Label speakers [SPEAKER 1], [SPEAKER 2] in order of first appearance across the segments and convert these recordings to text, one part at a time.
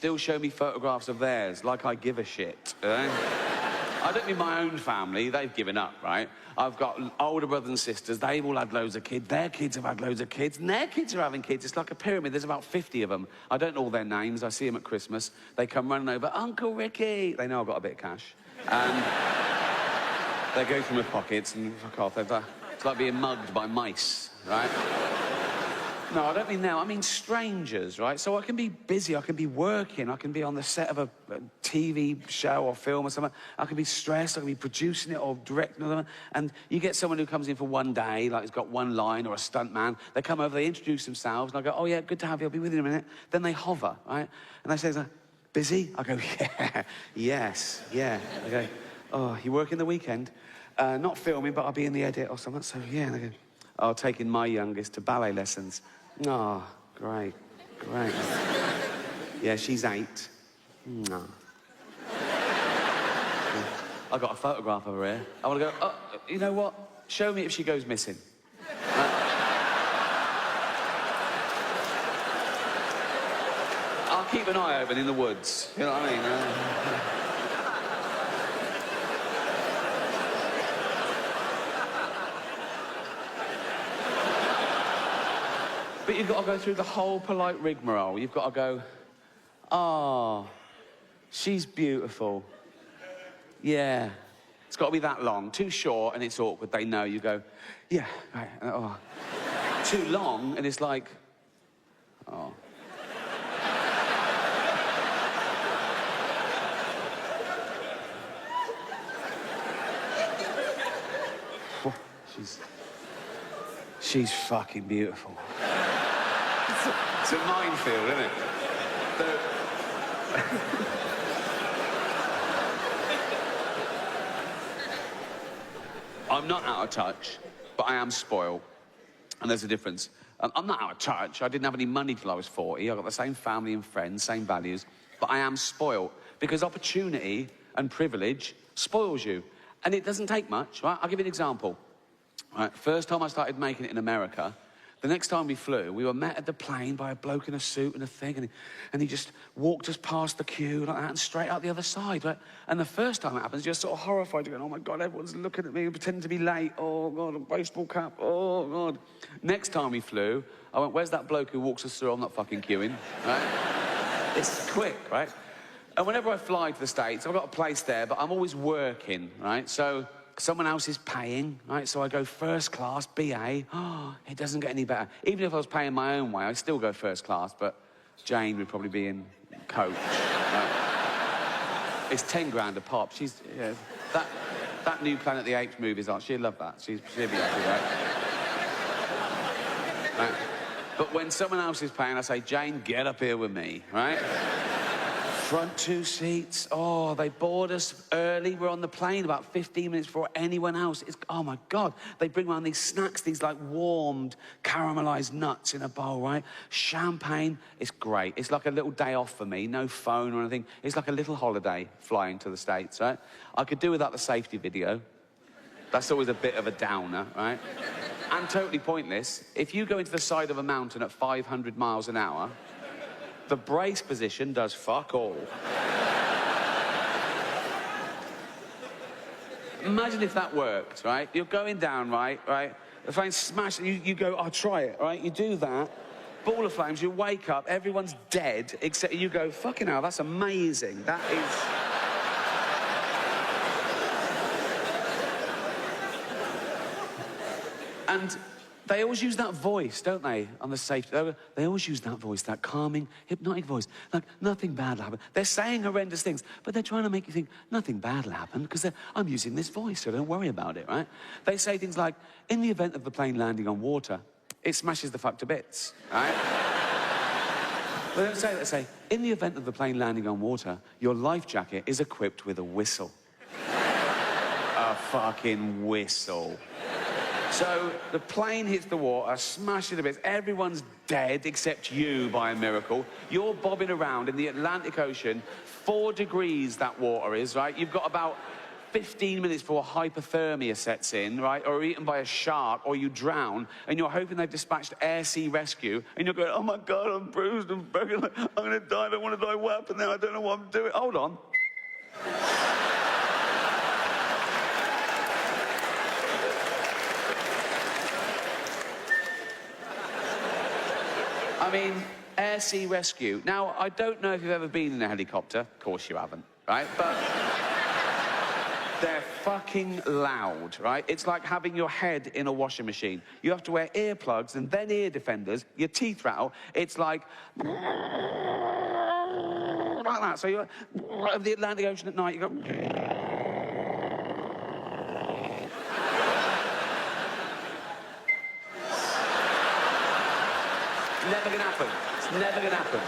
[SPEAKER 1] still show me photographs of theirs, like I give a shit. I don't mean my own family, they've given up, right? I've got older brothers and sisters, they've all had loads of kids, their kids have had loads of kids, and their kids are having kids. It's like a pyramid, there's about 50 of them. I don't know all their names, I see them at Christmas. They come running over, Uncle Ricky! They know I've got a bit of cash. And they go through my pockets and fuck off. It's like being mugged by mice, right? No, I don't mean now, I mean strangers, right? So I can be busy, I can be working, I can be on the set of a TV show or film or something. I can be stressed, I can be producing it or directing it. And you get someone who comes in for one day, like he's got one line or a stunt man. They come over, they introduce themselves, and I go, oh yeah, good to have you, I'll be with you in a minute. Then they hover, right? And they say, busy? I go, yeah, yes, yeah. I go, oh, you working the weekend? Not filming, but I'll be in the edit or something. So yeah, and they go, oh, taking my youngest to ballet lessons. Oh, great, great. Yeah, she's 8. No. I got a photograph of her here. I want to go, oh, you know what? Show me if she goes missing. I'll keep an eye open in the woods. You know what I mean? But you've got to go through the whole polite rigmarole. You've got to go, oh, she's beautiful. Yeah. It's got to be that long. Too short and it's awkward. They know. You go, yeah, right. Oh. Too long and it's like, oh. She's fucking beautiful. It's a minefield, isn't it? I'm not out of touch, but I am spoiled. And there's a difference. I'm not out of touch. I didn't have any money till I was 40. I got the same family and friends, same values. But I am spoiled because opportunity and privilege spoils you. And it doesn't take much, right? I'll give you an example. Right, first time I started making it in America, the next time we flew, we were met at the plane by a bloke in a suit and a thing, and he just walked us past the queue like that and straight out the other side, right? And the first time it happens, you're sort of horrified. You're going, oh, my God, everyone's looking at me and pretending to be late. Oh, God, a baseball cap. Oh, God. Next time we flew, I went, where's that bloke who walks us through? I'm not fucking queuing, right? It's quick, right? And whenever I fly to the States, I've got a place there, but I'm always working, right? So someone else is paying, right? So I go first class, BA. Oh, it doesn't get any better. Even if I was paying my own way, I'd still go first class, but Jane would probably be in coach. Right? It's 10 grand a pop. She's, yeah, that new Planet of the Apes movie's on. She'd love that. She'd be happy, right? But when someone else is paying, I say, Jane, get up here with me, right? Front 2 seats. Oh, they board us early. We're on the plane about 15 minutes before anyone else. It's, oh, my God. They bring around these snacks, these, like, warmed, caramelized nuts in a bowl, right? Champagne. It's great. It's like a little day off for me. No phone or anything. It's like a little holiday flying to the States, right? I could do without the safety video. That's always a bit of a downer, right? And totally pointless. If you go into the side of a mountain at 500 miles an hour, the brace position does fuck all. Imagine if that worked, right? You're going down, right? The flames smash, you go, I'll try it, right? You do that, ball of flames, you wake up, everyone's dead, except you go, fucking hell, that's amazing. That is... And they always use that voice, don't they, on the safety? They always use that voice, that calming, hypnotic voice. Like, nothing bad will happen. They're saying horrendous things, but they're trying to make you think, nothing bad will happen, because I'm using this voice, so don't worry about it, right? They say things like, in the event of the plane landing on water, it smashes the fuck to bits, right? They don't say that. They say, in the event of the plane landing on water, your life jacket is equipped with a whistle. A fucking whistle. So the plane hits the water, smashes to bits. Everyone's dead except you by a miracle. You're bobbing around in the Atlantic Ocean. 4 degrees that water is, right? You've got about 15 minutes before hypothermia sets in, right? Or eaten by a shark, or you drown, and you're hoping they've dispatched air sea rescue, and you're going, oh my God, I'm bruised, I'm broken, I'm going to die, I don't want to die, what happened now? I don't know what I'm doing. Hold on. I mean, air sea rescue. Now, I don't know if you've ever been in a helicopter. Of course you haven't, right? But they're fucking loud, right? It's like having your head in a washing machine. You have to wear earplugs and then ear defenders. Your teeth rattle. It's like that. So you're over the Atlantic Ocean at night, you go... Never gonna happen. It's never gonna happen.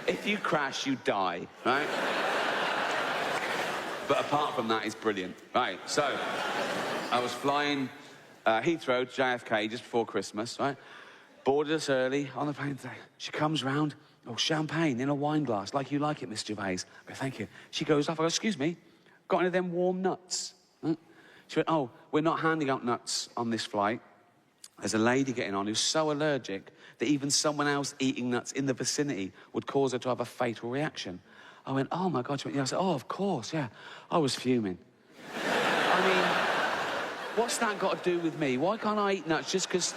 [SPEAKER 1] If you crash, you die, right? But apart from that, it's brilliant. Right, so I was flying Heathrow to JFK just before Christmas, right? Boarded us early on the plane. She comes round, oh, champagne in a wine glass, like you like it, Miss Gervais. I go, thank you. She goes off, I go, excuse me, got any of them warm nuts? Right? She went, oh, we're not handing out nuts on this flight. There's a lady getting on who's so allergic that even someone else eating nuts in the vicinity would cause her to have a fatal reaction. I went, oh my God. She went, yeah. I said, oh, of course, yeah. I was fuming. I mean, what's that got to do with me? Why can't I eat nuts just because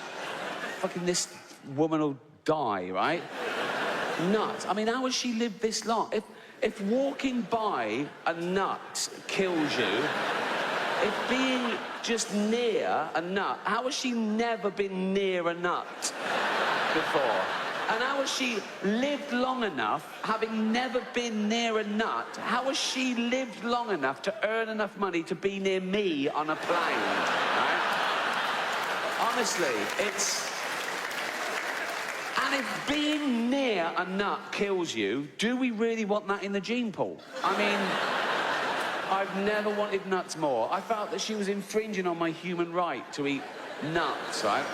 [SPEAKER 1] fucking this woman will die, right? Nuts. I mean, how has she lived this long? If walking by a nut kills you, if being just near a nut, how has she never been near a nut before? And how has she lived long enough, having never been near a nut, how has she lived long enough to earn enough money to be near me on a plane, right? Honestly, it's... And if being near a nut kills you, do we really want that in the gene pool? I mean... I've never wanted nuts more. I felt that she was infringing on my human right to eat nuts, right?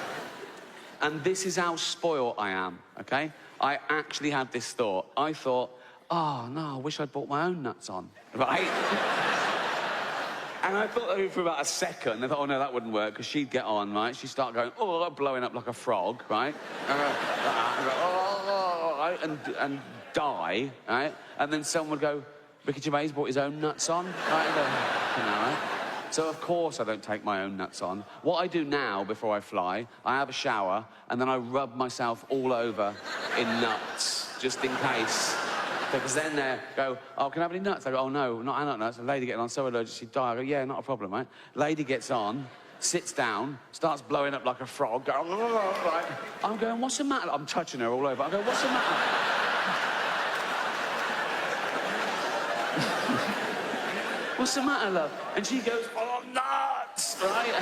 [SPEAKER 1] And this is how spoiled I am, okay? I actually had this thought. I thought, oh, no, I wish I'd brought my own nuts on, right? And I thought that for about a second. I thought, oh, no, that wouldn't work, because she'd get on, right? She'd start going, oh, blowing up like a frog, right? And die, right? And then someone would go, Ricky Gervais brought his own nuts on, right? You know, right? So, of course, I don't take my own nuts on. What I do now, before I fly, I have a shower, and then I rub myself all over in nuts, just in case. Because then they go, oh, can I have any nuts? I go, oh, no, not nuts. A lady getting on, so allergic, she'd die. I go, yeah, not a problem, right? Lady gets on, sits down, starts blowing up like a frog, going, right? I'm going, what's the matter? I'm touching her all over. I go, what's the matter? What's the matter, love? And she goes, oh, nuts, right?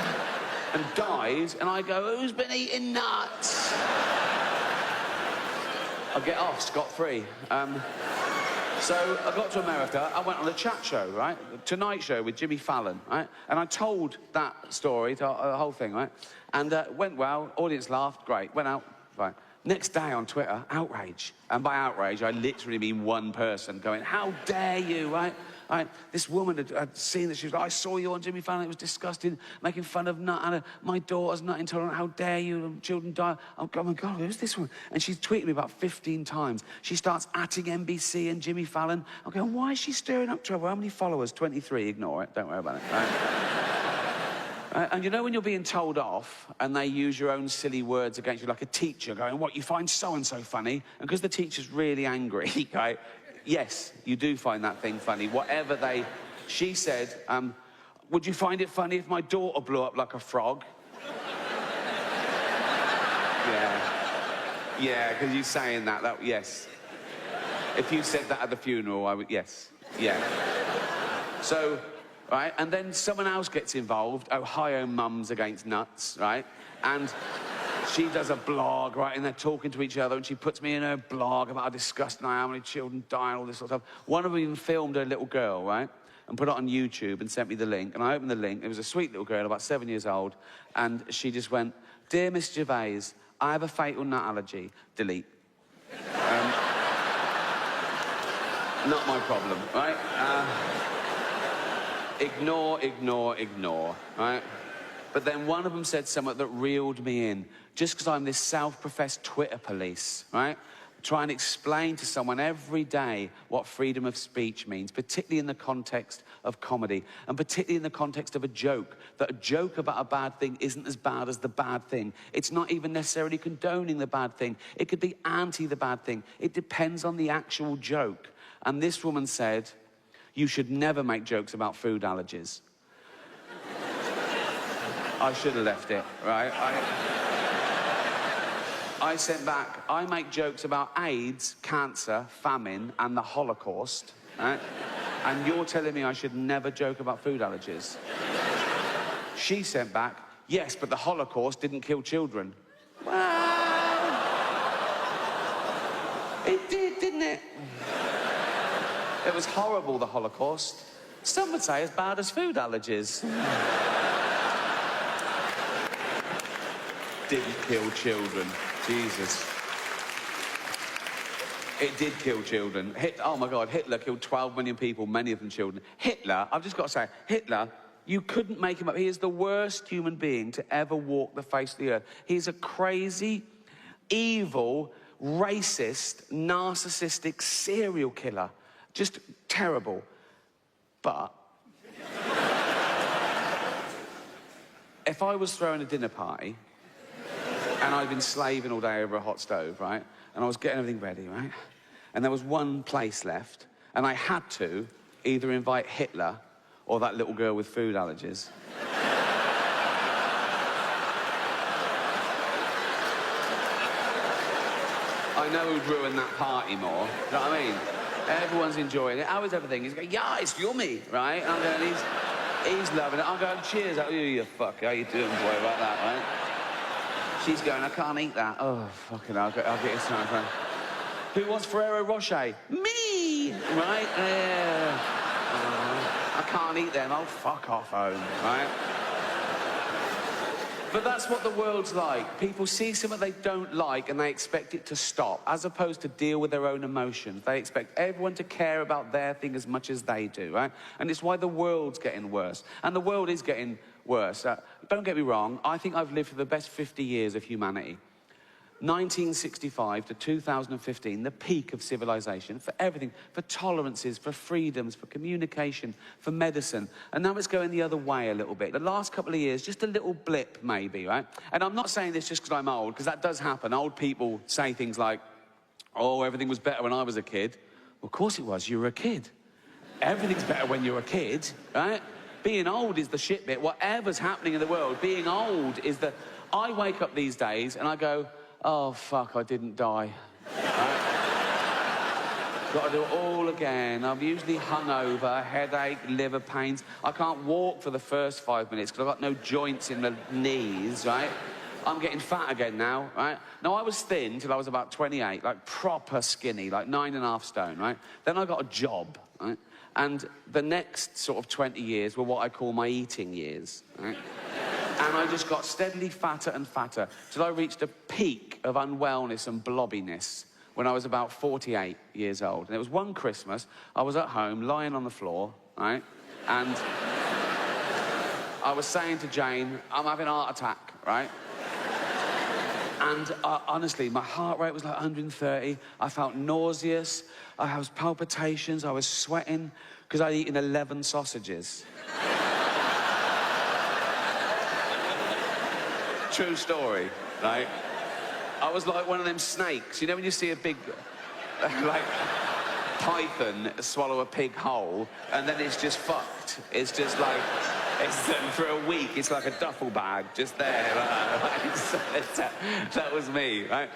[SPEAKER 1] And dies, and I go, who's been eating nuts? I get off scot-free. So I got to America, I went on a chat show, right? Tonight Show with Jimmy Fallon, right? And I told that story, the whole thing, right? And went well, audience laughed, great, went out, fine. Next day on Twitter, outrage. And by outrage, I literally mean one person going, how dare you, right? Right, this woman had seen that. She was like, I saw you on Jimmy Fallon, it was disgusting, making fun of nut, and my daughter's nut intolerant, how dare you, children die. I'm going, oh my God, who's this one? And she's tweeted me about 15 times. She starts atting NBC and Jimmy Fallon. I'm going, why is she stirring up trouble? How many followers? 23, ignore it, don't worry about it. Right? And you know when you're being told off and they use your own silly words against you, like a teacher going, what, you find so-and-so funny? And because the teacher's really angry, right? Yes, you do find that thing funny, whatever they... She said, would you find it funny if my daughter blew up like a frog? Yeah, because you saying that, yes. If you said that at the funeral, I would, yes, yeah. So, right, and then someone else gets involved, Ohio Mums Against Nuts, right? And... she does a blog, right, and they're talking to each other, and she puts me in her blog about how disgusting I am, how many children die, and all this sort of stuff. One of them even filmed her little girl, right, and put it on YouTube and sent me the link, and I opened the link. It was a sweet little girl, about 7 years old, and she just went, dear Miss Gervais, I have a fatal nut allergy. Delete. Not my problem, right? Ignore, ignore, ignore, right? But then one of them said something that reeled me in, just because I'm this self-professed Twitter police, right? Try and explain to someone every day what freedom of speech means, particularly in the context of comedy, and particularly in the context of a joke, that a joke about a bad thing isn't as bad as the bad thing. It's not even necessarily condoning the bad thing. It could be anti the bad thing. It depends on the actual joke. And this woman said, you should never make jokes about food allergies. I should have left it, right? I sent back, I make jokes about AIDS, cancer, famine, and the Holocaust, right? And you're telling me I should never joke about food allergies. She sent back, yes, but the Holocaust didn't kill children. Well, it did, didn't it? It was horrible, the Holocaust. Some would say as bad as food allergies. Didn't kill children. Jesus. It did kill children. Oh my God, Hitler killed 12 million people, many of them children. Hitler, I've just got to say, Hitler, you couldn't make him up. He is the worst human being to ever walk the face of the earth. He's a crazy, evil, racist, narcissistic serial killer. Just terrible. But if I was throwing a dinner party and I'd been slaving all day over a hot stove, right? And I was getting everything ready, right? And there was one place left, and I had to either invite Hitler or that little girl with food allergies. I know who'd ruin that party more. You know what I mean? Everyone's enjoying it. How is everything? He's going, yeah, it's yummy, right? And I'm going, he's loving it. I'm going, cheers. Oh, you fuck. How you doing, boy, about that, right? She's going, I can't eat that. Oh, fucking hell, I'll get you something. Who wants Ferrero Rocher? Me! Right? I can't eat them. Oh, fuck off home, right? But that's what the world's like. People see something they don't like and they expect it to stop, as opposed to deal with their own emotions. They expect everyone to care about their thing as much as they do, right? And it's why the world's getting worse. And the world is getting worse. Don't get me wrong, I think I've lived for the best 50 years of humanity. 1965 to 2015, the peak of civilization, for everything, for tolerances, for freedoms, for communication, for medicine. And now it's going the other way a little bit. The last couple of years, just a little blip, maybe, right? And I'm not saying this just because I'm old, because that does happen. Old people say things like, oh, everything was better when I was a kid. Well, of course it was, you were a kid. Everything's better when you're a kid, right? Being old is the shit bit. Whatever's happening in the world, being old is the... I wake up these days and I go, oh, fuck, I didn't die. Right? Got to do it all again. I'm usually hungover, headache, liver pains. I can't walk for the first 5 minutes because I've got no joints in the knees, right? I'm getting fat again now, right? Now, I was thin till I was about 28, like proper skinny, like 9.5 stone, right? Then I got a job, right? And the next sort of 20 years were what I call my eating years, right? And I just got steadily fatter and fatter till I reached a peak of unwellness and blobbiness when I was about 48 years old. And it was one Christmas, I was at home, lying on the floor, right? And I was saying to Jane, I'm having a heart attack, right? And honestly, my heart rate was like 130. I felt nauseous. I had palpitations. I was sweating because I'd eaten 11 sausages. True story, right? I was like one of them snakes. You know when you see a big, like, python swallow a pig whole, and then it's just fucked. It's just like, for a week, it's like a duffel bag, just there. That was me, right?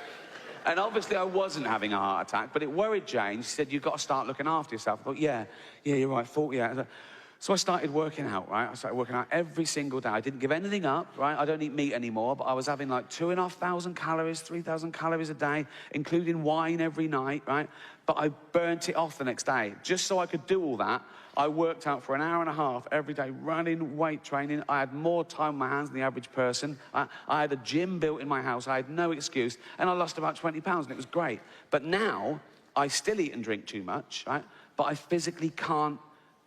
[SPEAKER 1] And obviously I wasn't having a heart attack, but it worried Jane. She said, you've got to start looking after yourself. I thought, yeah, you're right, 48. So I started working out, right? I started working out every single day. I didn't give anything up, right? I don't eat meat anymore, but I was having like 2,500 calories, 3,000 calories a day, including wine every night, right? But I burnt it off the next day. Just so I could do all that, I worked out for an hour and a half every day, running, weight training. I had more time on my hands than the average person. I had a gym built in my house. I had no excuse. And I lost about 20 pounds, and it was great. But now, I still eat and drink too much, right? But I physically can't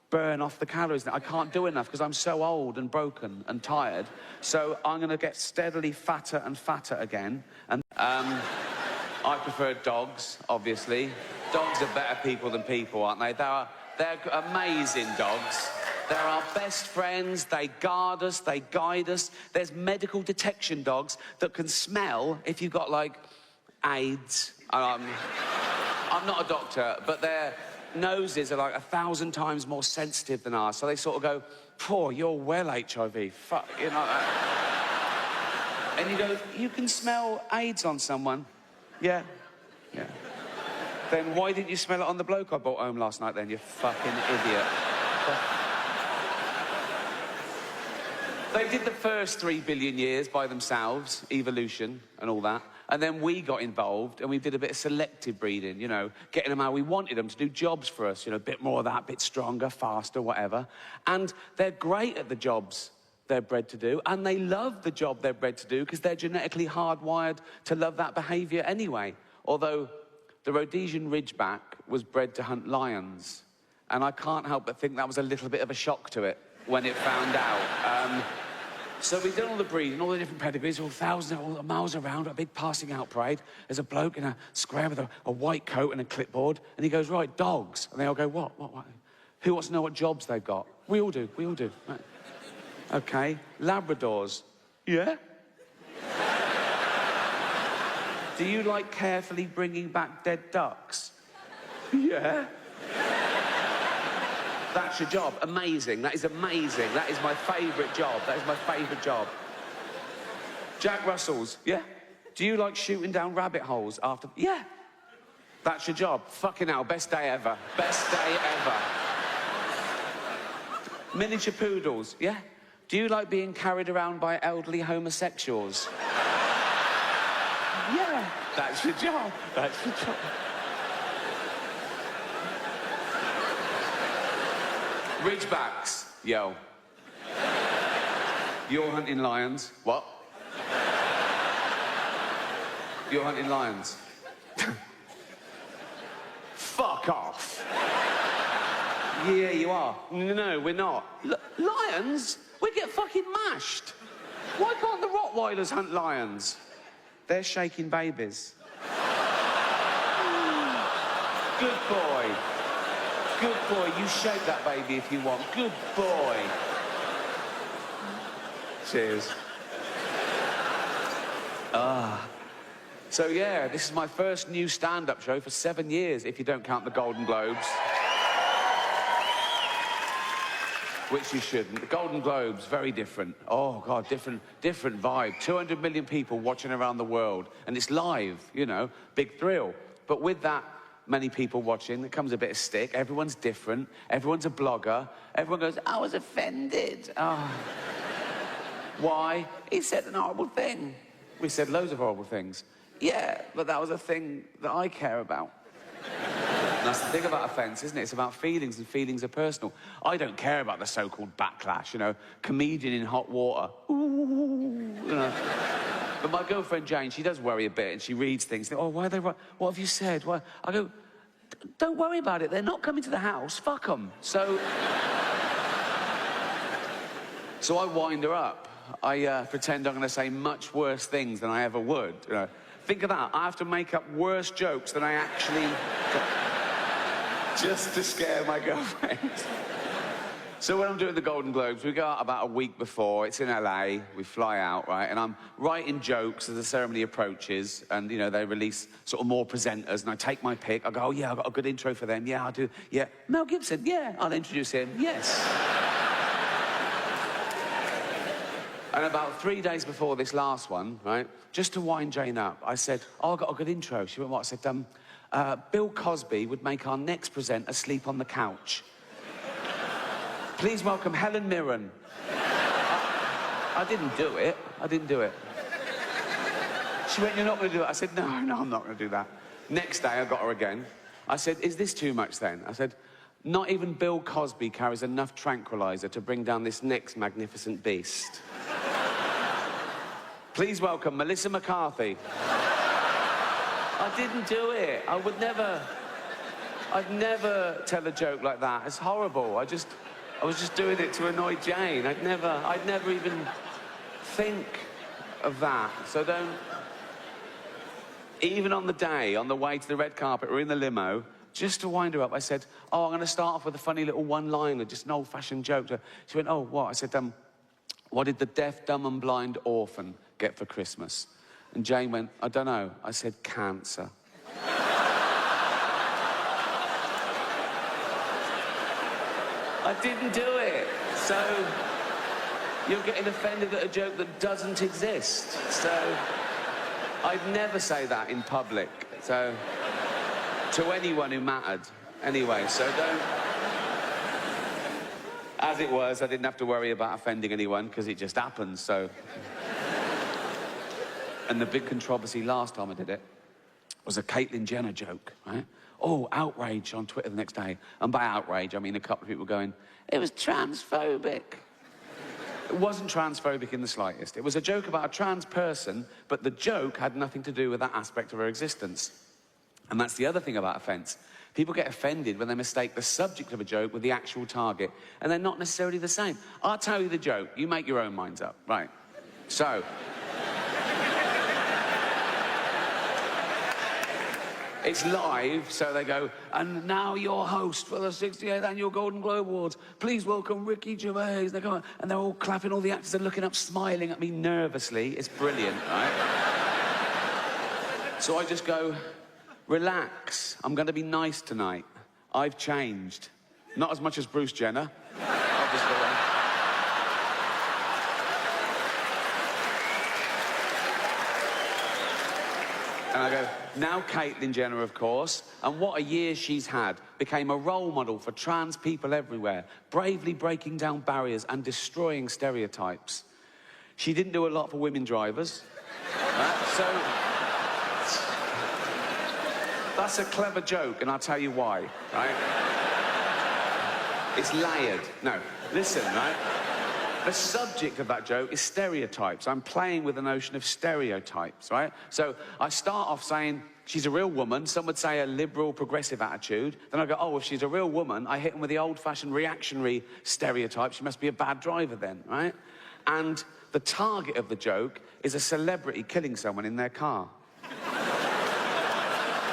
[SPEAKER 1] burn off the calories. I can't do enough because I'm so old and broken and tired. So I'm going to get steadily fatter and fatter again. And I prefer dogs, obviously. Dogs are better people than people, aren't they? They're amazing dogs. They're our best friends. They guard us. They guide us. There's medical detection dogs that can smell if you've got, like, AIDS. I'm not a doctor, but their noses are like 1,000 times more sensitive than ours. So they sort of go, "Poor, you're well HIV. Fuck," you know. And you go, "You can smell AIDS on someone." Yeah. Yeah. Then why didn't you smell it on the bloke I brought home last night then, you fucking idiot? They did the first 3 billion years by themselves, evolution and all that. And then we got involved and we did a bit of selective breeding, you know, getting them how we wanted them to do jobs for us, you know, a bit more of that, a bit stronger, faster, whatever. And they're great at the jobs they're bred to do, and they love the job they're bred to do because they're genetically hardwired to love that behaviour anyway. Although the Rhodesian Ridgeback was bred to hunt lions, and I can't help but think that was a little bit of a shock to it when it found out. So we've done all the breeding, all the different pedigrees, all thousands, all the miles around, a big passing out parade. There's a bloke in a square with a white coat and a clipboard, and he goes, "Right, dogs." And they all go, what? Who wants to know what jobs they've got? We all do. Right. Okay, Labradors. Yeah? Do you like carefully bringing back dead ducks? Yeah. That's your job. Amazing. That is amazing. That is my favourite job. That is my favourite job. Jack Russells. Yeah. Do you like shooting down rabbit holes after... Yeah. That's your job. Fucking hell. Best day ever. Best day ever. Miniature poodles. Yeah. Do you like being carried around by elderly homosexuals? Yeah. That's your job. That's your job. Ridgebacks. Yo. You're hunting lions. What? You're hunting lions. Fuck off. Yeah, you are. No, we're not. Lions? We get fucking mashed. Why can't the Rottweilers hunt lions? They're shaking babies. Good boy. Good boy. You shake that baby if you want. Good boy. Cheers. So yeah, this is my first new stand-up show for 7 years, if you don't count the Golden Globes. Which you shouldn't. The Golden Globes, very different. Oh, God, different vibe. 200 million people watching around the world. And it's live, you know, big thrill. But with that many people watching, there comes a bit of stick. Everyone's different. Everyone's a blogger. Everyone goes, "I was offended." Oh. Why? He said an horrible thing. We said loads of horrible things. Yeah, but that was a thing that I care about. And that's the thing about offence, isn't it? It's about feelings, and feelings are personal. I don't care about the so-called backlash, you know, comedian in hot water. Ooh, you know. But my girlfriend Jane, she does worry a bit, and she reads things. Oh, why are they? What have you said? Why? I go, don't worry about it. They're not coming to the house. Fuck them. So I wind her up. I pretend I'm going to say much worse things than I ever would. You know. Think of that. I have to make up worse jokes than I actually... just to scare my girlfriend. So when I'm doing the Golden Globes, we go out about a week before. It's in LA. We fly out, right? And I'm writing jokes as the ceremony approaches. And, you know, they release sort of more presenters. And I take my pick. I go, "Oh, yeah, I've got a good intro for them. Yeah, I'll do. Yeah. Mel Gibson. Yeah, I'll introduce him. Yes." And about 3 days before this last one, right, just to wind Jane up, I said, "Oh, I've got a good intro." She went, "What?" I said, Bill Cosby would make our next presenter sleep on the couch. Please welcome Helen Mirren." I didn't do it. I didn't do it. She went, "You're not going to do it?" I said, no, I'm not going to do that. Next day, I got her again. I said, "Is this too much then?" I said, "Not even Bill Cosby carries enough tranquilizer to bring down this next magnificent beast. Please welcome Melissa McCarthy." I didn't do it. I would never... I'd never tell a joke like that. It's horrible. I was just doing it to annoy Jane. I'd never even think of that. So don't... Even on the day, on the way to the red carpet, we're in the limo, just to wind her up, I said, oh, I'm going to start off with a funny little one-liner, just an old-fashioned joke. She went, oh, what? I said, what did the deaf, dumb and blind orphan get for Christmas? And Jane went, I don't know. I said, cancer. I didn't do it. So you're getting offended at a joke that doesn't exist. So I'd never say that in public. So to anyone who mattered. Anyway, so don't... As it was, I didn't have to worry about offending anyone, because it just happens, so... And the big controversy last time I did it was a Caitlyn Jenner joke, right? Oh, outrage on Twitter the next day. And by outrage, I mean a couple of people going, it was transphobic. It wasn't transphobic in the slightest. It was a joke about a trans person, but the joke had nothing to do with that aspect of her existence. And that's the other thing about offence. People get offended when they mistake the subject of a joke with the actual target, and they're not necessarily the same. I'll tell you the joke. You make your own minds up. Right. So... It's live, so they go, and now your host for the 68th Annual Golden Globe Awards, please welcome Ricky Gervais. They come on, and they're all clapping, all the actors are looking up, smiling at me nervously. It's brilliant, right? So I just go, relax, I'm going to be nice tonight. I've changed. Not as much as Bruce Jenner, obviously. And I go, now Caitlyn Jenner, of course, and what a year she's had, became a role model for trans people everywhere, bravely breaking down barriers and destroying stereotypes. She didn't do a lot for women drivers, right? So that's a clever joke, and I'll tell you why, right? It's layered. No, listen, right? The subject of that joke is stereotypes. I'm playing with the notion of stereotypes, right? So I start off saying, she's a real woman. Some would say a liberal, progressive attitude. Then I go, oh, if she's a real woman, I hit them with the old-fashioned reactionary stereotype. She must be a bad driver then, right? And the target of the joke is a celebrity killing someone in their car.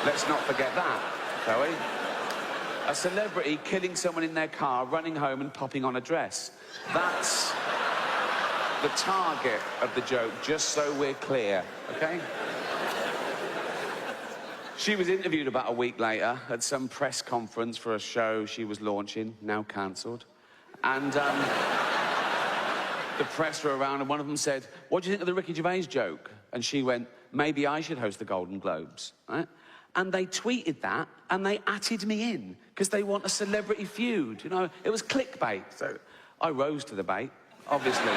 [SPEAKER 1] Let's not forget that, shall we? A celebrity killing someone in their car, running home and popping on a dress. That's the target of the joke, just so we're clear, OK? She was interviewed about a week later at some press conference for a show she was launching, now cancelled. And the press were around, and one of them said, what do you think of the Ricky Gervais joke? And she went, maybe I should host the Golden Globes, right? And they tweeted that, and they atted me in, because they want a celebrity feud, you know? It was clickbait, so I rose to the bait, obviously.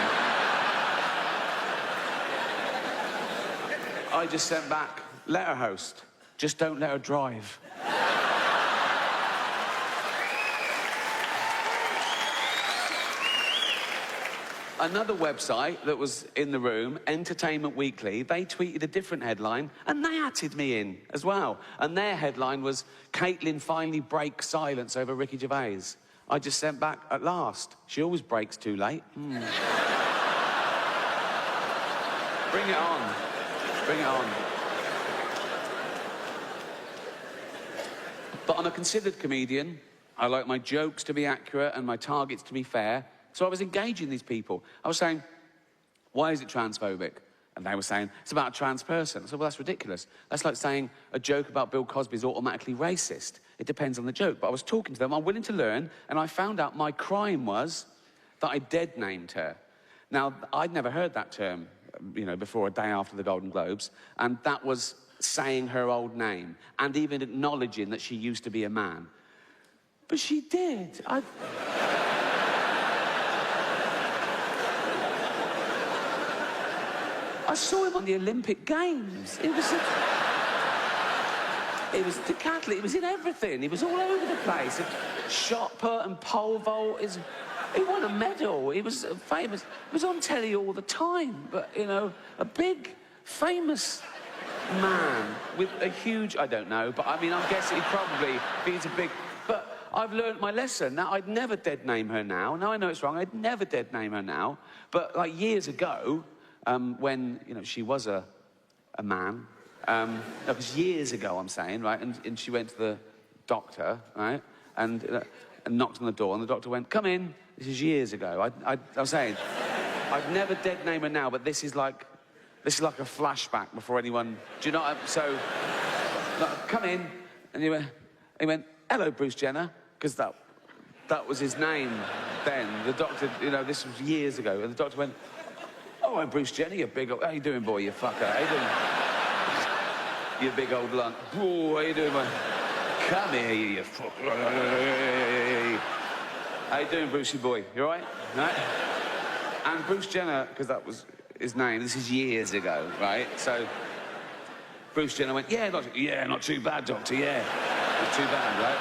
[SPEAKER 1] I just sent back, let her host, just don't let her drive. Another website that was in the room, Entertainment Weekly, they tweeted a different headline, and they atted me in as well. And their headline was, Caitlyn finally breaks silence over Ricky Gervais. I just sent back, at last. She always breaks too late. Bring it on. Bring it on. But I'm a considered comedian. I like my jokes to be accurate and my targets to be fair. So I was engaging these people. I was saying, why is it transphobic? And they were saying, it's about a trans person. I said, well, that's ridiculous. That's like saying a joke about Bill Cosby is automatically racist. It depends on the joke. But I was talking to them, I'm willing to learn, and I found out my crime was that I dead-named her. Now, I'd never heard that term, you know, before a day after the Golden Globes, and that was saying her old name, and even acknowledging that she used to be a man. But she did. I saw him on the Olympic Games. It was decathlon. It was in everything. He was all over the place. Shot put and pole vault. He won a medal. He was famous. He was on telly all the time. But, you know, a big, famous man with a huge, I don't know, but I mean, I'm guessing he's a big, but I've learned my lesson. Now, I'd never dead name her now. Now I know it's wrong, I'd never dead name her now. But like years ago, when, you know, she was a man, no, because years ago, I'm saying, right, and she went to the doctor, right, and knocked on the door, and the doctor went, come in. This is years ago. I was saying, I'd never dead name her now, but this is like a flashback before anyone, do you know what so, like, come in, and he went, hello, Bruce Jenner, because that was his name then. The doctor, you know, this was years ago, and the doctor went, oh, I'm Bruce Jenner, you big old, how you doing, boy, you fucker, how you doing? You big old lunt. Oh, how you doing, boy? Come here, you fucker. How you doing, Brucey boy? You all right? Right? And Bruce Jenner, because that was his name, this is years ago, right? So Bruce Jenner went, yeah, not too bad, doctor, yeah. Not too bad, right?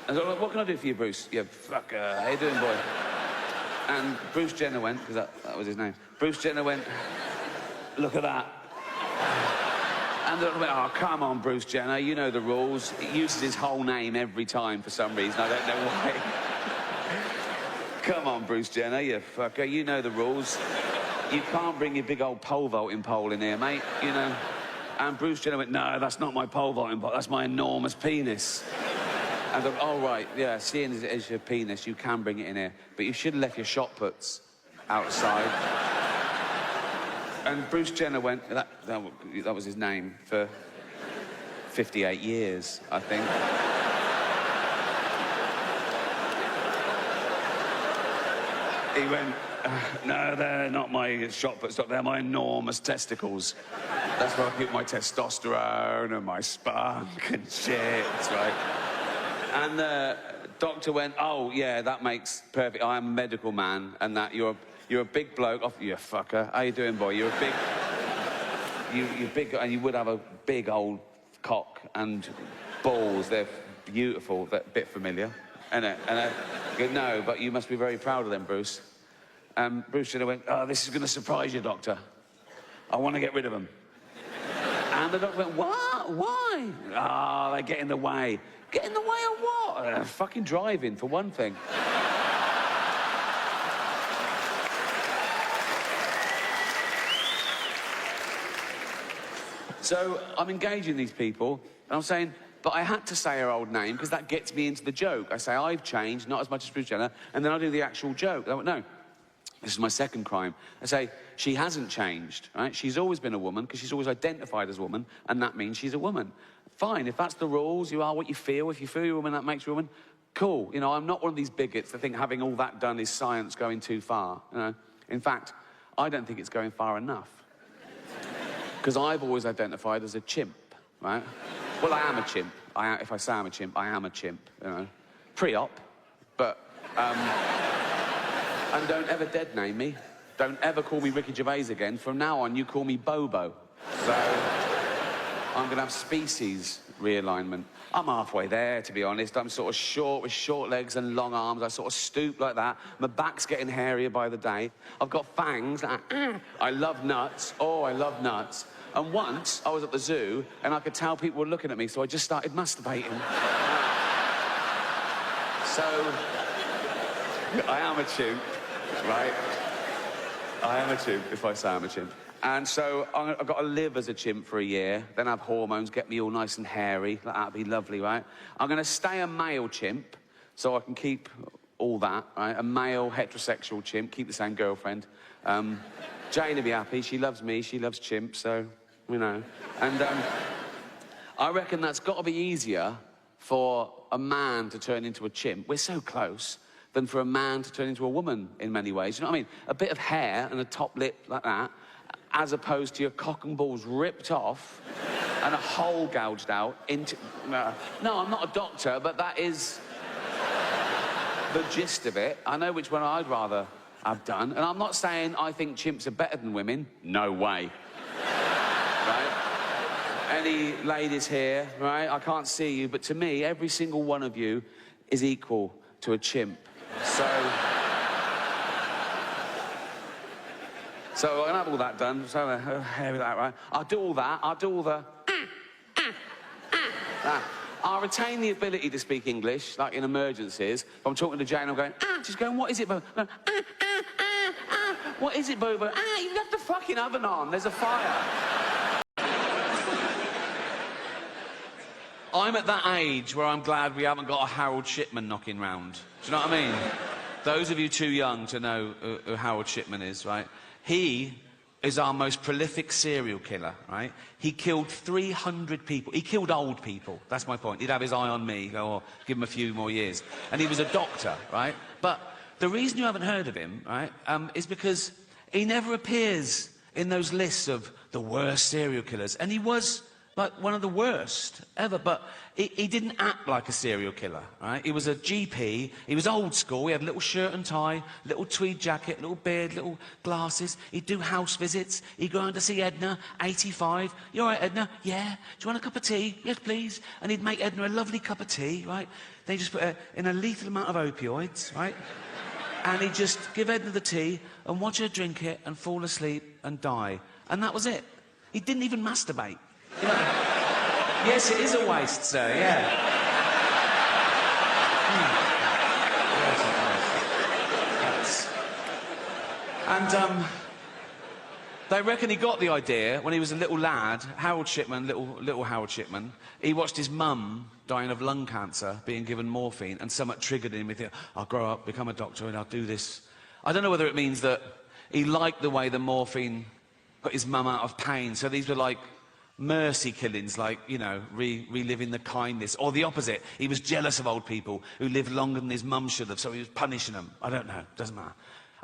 [SPEAKER 1] And so, what can I do for you, Bruce? You fucker. How you doing, boy? And Bruce Jenner went, because that was his name. Bruce Jenner went, look at that. And the doctor went, oh, come on, Bruce Jenner, you know the rules. He uses his whole name every time for some reason, I don't know why. Come on, Bruce Jenner, you fucker, you know the rules. You can't bring your big old pole vaulting pole in here, mate, you know. And Bruce Jenner went, no, that's not my pole vaulting pole, that's my enormous penis. And I thought, oh, right, yeah, seeing as it is your penis, you can bring it in here. But you should have left your shot puts outside. And Bruce Jenner went, that was his name for 58 years, I think. He went, no, they're not my shot puts, they're my enormous testicles. That's where I keep my testosterone and my spunk and shit, right? And the doctor went, oh, yeah, that makes perfect, I'm a medical man, and that you're a big bloke. Oh, you fucker. How you doing, boy? You're a big... You're big, and you would have a big old cock and balls. They're beautiful. They're a bit familiar. And I go, no, but you must be very proud of them, Bruce. Bruce Jenner went, oh, this is going to surprise you, doctor. I want to get rid of them. And the doctor went, what? Why? Ah, they get in the way. Get in the way of what? Fucking driving, for one thing. So I'm engaging these people, and I'm saying, but I had to say her old name because that gets me into the joke. I say, I've changed, not as much as Bruce Jenner, and then I do the actual joke. I went, no, this is my second crime. I say, she hasn't changed, right? She's always been a woman because she's always identified as a woman, and that means she's a woman. Fine, if that's the rules, you are what you feel. If you feel you're a woman, that makes you a woman. Cool. You know, I'm not one of these bigots that think having all that done is science going too far. You know? In fact, I don't think it's going far enough. Because I've always identified as a chimp, right? Well, I am a chimp. If I say I'm a chimp, I am a chimp, you know. Pre-op, but... and don't ever dead name me. Don't ever call me Ricky Gervais again. From now on, you call me Bobo. So, I'm going to have species realignment. I'm halfway there, to be honest. I'm sort of short with short legs and long arms. I sort of stoop like that. My back's getting hairier by the day. I've got fangs. I love nuts. Oh, I love nuts. And once, I was at the zoo, and I could tell people were looking at me, so I just started masturbating. So, I am a chimp, right? I am a chimp, if I say I'm a chimp. And so I've got to live as a chimp for a year, then have hormones, get me all nice and hairy. That'd be lovely, right? I'm going to stay a male chimp, so I can keep all that, right? A male heterosexual chimp, keep the same girlfriend. Jane will be happy. She loves me. She loves chimps, so, you know. And I reckon that's got to be easier for a man to turn into a chimp. We're so close. Than for a man to turn into a woman in many ways. You know what I mean? A bit of hair and a top lip like that, as opposed to your cock and balls ripped off and a hole gouged out into... No, I'm not a doctor, but that is the gist of it. I know which one I'd rather have done. And I'm not saying I think chimps are better than women. No way. Right? Any ladies here, right? I can't see you, but to me, every single one of you is equal to a chimp. So I can have all that done. So hair with that, right? I'll do all that. I'll do all the... that. I'll retain the ability to speak English, like in emergencies. If I'm talking to Jane, I'm going, she's going, what is it, Bo? Going, what is it, Bo? You left the fucking oven on. There's a fire. I'm at that age where I'm glad we haven't got a Harold Shipman knocking round. Do you know what I mean? Those of you too young to know who Harold Shipman is, right? He is our most prolific serial killer, right? He killed 300 people. He killed old people. That's my point. He'd have his eye on me, go, oh, give him a few more years. And he was a doctor, right? But the reason you haven't heard of him, right, is because he never appears in those lists of the worst serial killers. And he was... like one of the worst ever, but he didn't act like a serial killer, right? He was a GP, he was old school, he had a little shirt and tie, little tweed jacket, little beard, little glasses, he'd do house visits, he'd go on to see Edna, 85, you all right, Edna? Yeah. Do you want a cup of tea? Yes, please. And he'd make Edna a lovely cup of tea, right? Then he'd just put her in a lethal amount of opioids, right? And he'd just give Edna the tea and watch her drink it and fall asleep and die. And that was it. He didn't even masturbate. You know, yes, it is a waste, sir, yeah. Yes, and, they reckon he got the idea when he was a little lad, Harold Shipman, little Harold Shipman. He watched his mum dying of lung cancer, being given morphine, and somewhat triggered him. He thought, I'll grow up, become a doctor, and I'll do this. I don't know whether it means that he liked the way the morphine got his mum out of pain, so these were like mercy killings, like, you know, reliving the kindness. Or the opposite, he was jealous of old people who lived longer than his mum should have, so he was punishing them. I don't know, doesn't matter.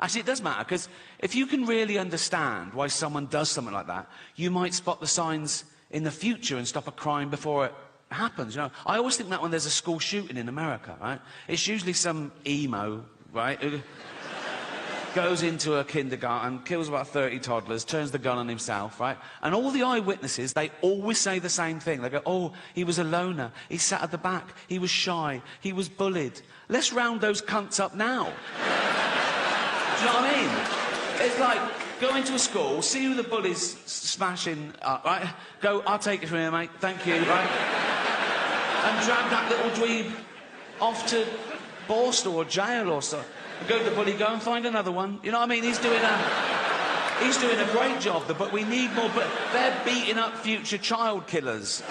[SPEAKER 1] Actually, it does matter, because if you can really understand why someone does something like that, you might spot the signs in the future and stop a crime before it happens, you know. I always think that when there's a school shooting in America, right, it's usually some emo, right, who goes into a kindergarten, kills about 30 toddlers, turns the gun on himself, right? And all the eyewitnesses, they always say the same thing. They go, oh, he was a loner, he sat at the back, he was shy, he was bullied. Let's round those cunts up now. Do you know what I mean? It's like, go into a school, see who the bully's smashing up, right? Go, I'll take it from here, mate, thank you, right? And drag that little dweeb off to Borstal or jail or so. Go to the bully, go and find another one. You know what I mean? He's doing a great job, but we need more. But they're beating up future child killers.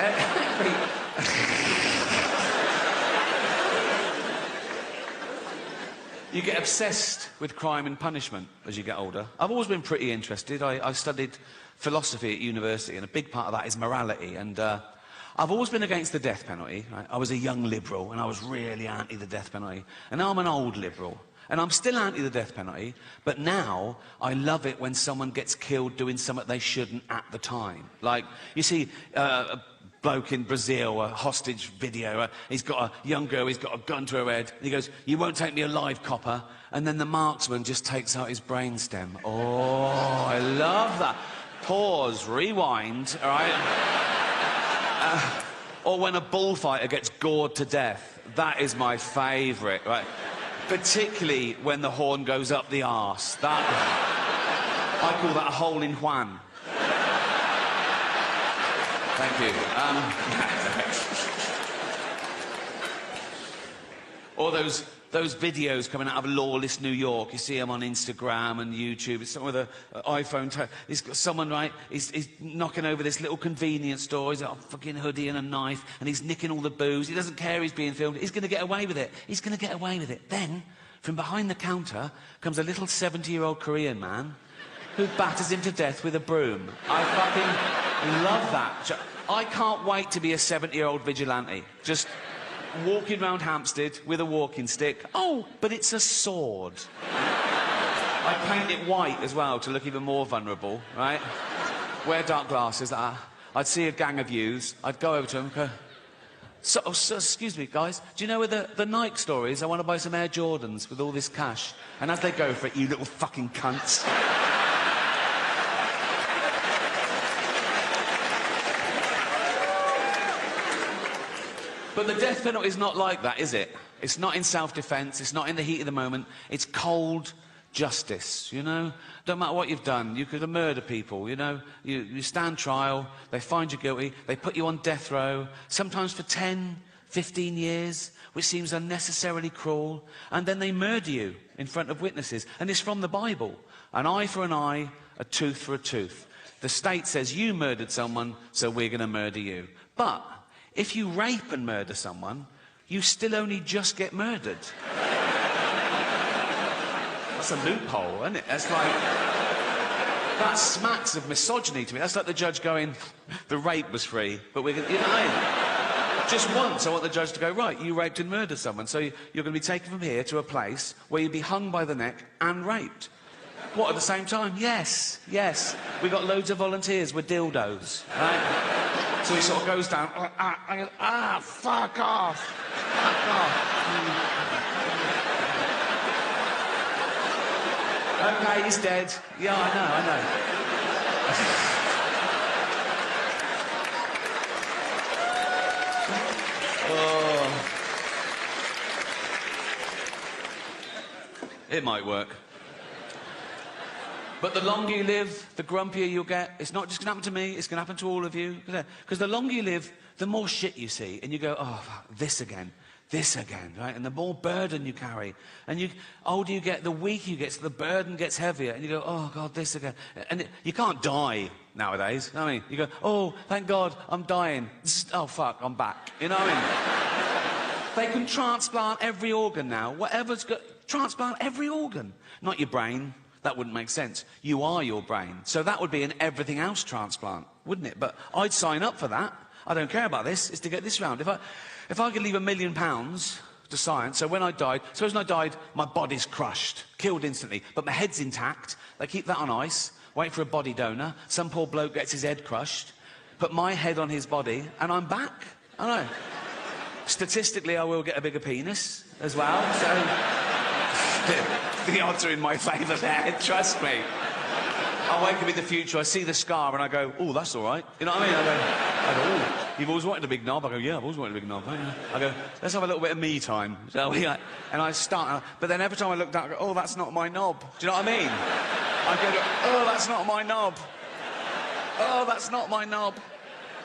[SPEAKER 1] You get obsessed with crime and punishment as you get older. I've always been pretty interested. I studied philosophy at university, and a big part of that is morality. And I've always been against the death penalty. Right? I was a young liberal, and I was really anti the death penalty. And now I'm an old liberal. And I'm still anti the death penalty, but now I love it when someone gets killed doing something they shouldn't at the time. Like, you see a bloke in Brazil, a hostage video, he's got a young girl, he's got a gun to her head, and he goes, you won't take me alive, copper. And then the marksman just takes out his brainstem. Oh, I love that. Pause, rewind, all right? Or when a bullfighter gets gored to death. That is my favourite, right? Particularly when the horn goes up the arse. That... I call that a hole in Juan. Thank you. Or those videos coming out of lawless New York. You see them on Instagram and YouTube. It's someone with an iPhone. He's got someone, right, he's knocking over this little convenience store. He's got a fucking hoodie and a knife, and he's nicking all the booze. He doesn't care he's being filmed. He's going to get away with it. He's going to get away with it. Then, from behind the counter, comes a little 70-year-old Korean man who batters him to death with a broom. I fucking love that. I can't wait to be a 70-year-old vigilante. Just... walking round Hampstead with a walking stick. Oh, but it's a sword. I paint it white as well to look even more vulnerable, right? Wear dark glasses. I'd see a gang of youths. I'd go over to them and go, so, excuse me, guys, do you know where the Nike store is? I want to buy some Air Jordans with all this cash. And as they go for it, you little fucking cunts. But the death penalty is not like that, is it? It's not in self-defence, it's not in the heat of the moment. It's cold, justice, you know? Don't matter what you've done, you could have murdered people, you know? You stand trial, they find you guilty, they put you on death row, sometimes for 10, 15 years, which seems unnecessarily cruel, and then they murder you in front of witnesses. And it's from the Bible. An eye for an eye, a tooth for a tooth. The state says you murdered someone, so we're going to murder you. But if you rape and murder someone, you still only just get murdered. That's a loophole, isn't it? That's like... That smacks of misogyny to me. That's like the judge going, the rape was free, but we're going to... You know what I mean? Just once, I want the judge to go, right, you raped and murdered someone, so you're going to be taken from here to a place where you'll be hung by the neck and raped. What, at the same time? Yes, yes. We've got loads of volunteers with dildos, right? So he sort of goes down, fuck off. Fuck off. Okay, he's dead. Yeah, I know. Oh. It might work. But the longer you live, the grumpier you'll get. It's not just going to happen to me, it's going to happen to all of you. Because the longer you live, the more shit you see. And you go, oh, fuck, this again, right? And the more burden you carry. And the older you get, the weaker you get, so the burden gets heavier. And you go, oh, God, this again. And you can't die nowadays. You know what I mean? You go, oh, thank God, I'm dying. Oh, fuck, I'm back. You know what I mean? They can transplant every organ now. Whatever's got... Transplant every organ. Not your brain. That wouldn't make sense. You are your brain. So that would be an everything else transplant, wouldn't it? But I'd sign up for that. I don't care about this. It's to get this round. If I could leave £1 million to science, so when I died, suppose when I died, my body's crushed, killed instantly, but my head's intact. They keep that on ice, wait for a body donor. Some poor bloke gets his head crushed, put my head on his body, and I'm back. I know. Statistically, I will get a bigger penis as well, so... The odds are in my favour there, trust me. I wake up in the future, I see the scar, and I go, oh, that's all right. You know what I mean? I go, oh, you've always wanted a big knob? I go, yeah, I've always wanted a big knob. I go, let's have a little bit of me time, shall we? And I start, but then every time I look down, I go, oh, that's not my knob. Do you know what I mean? I go, oh, that's not my knob. Oh, that's not my knob.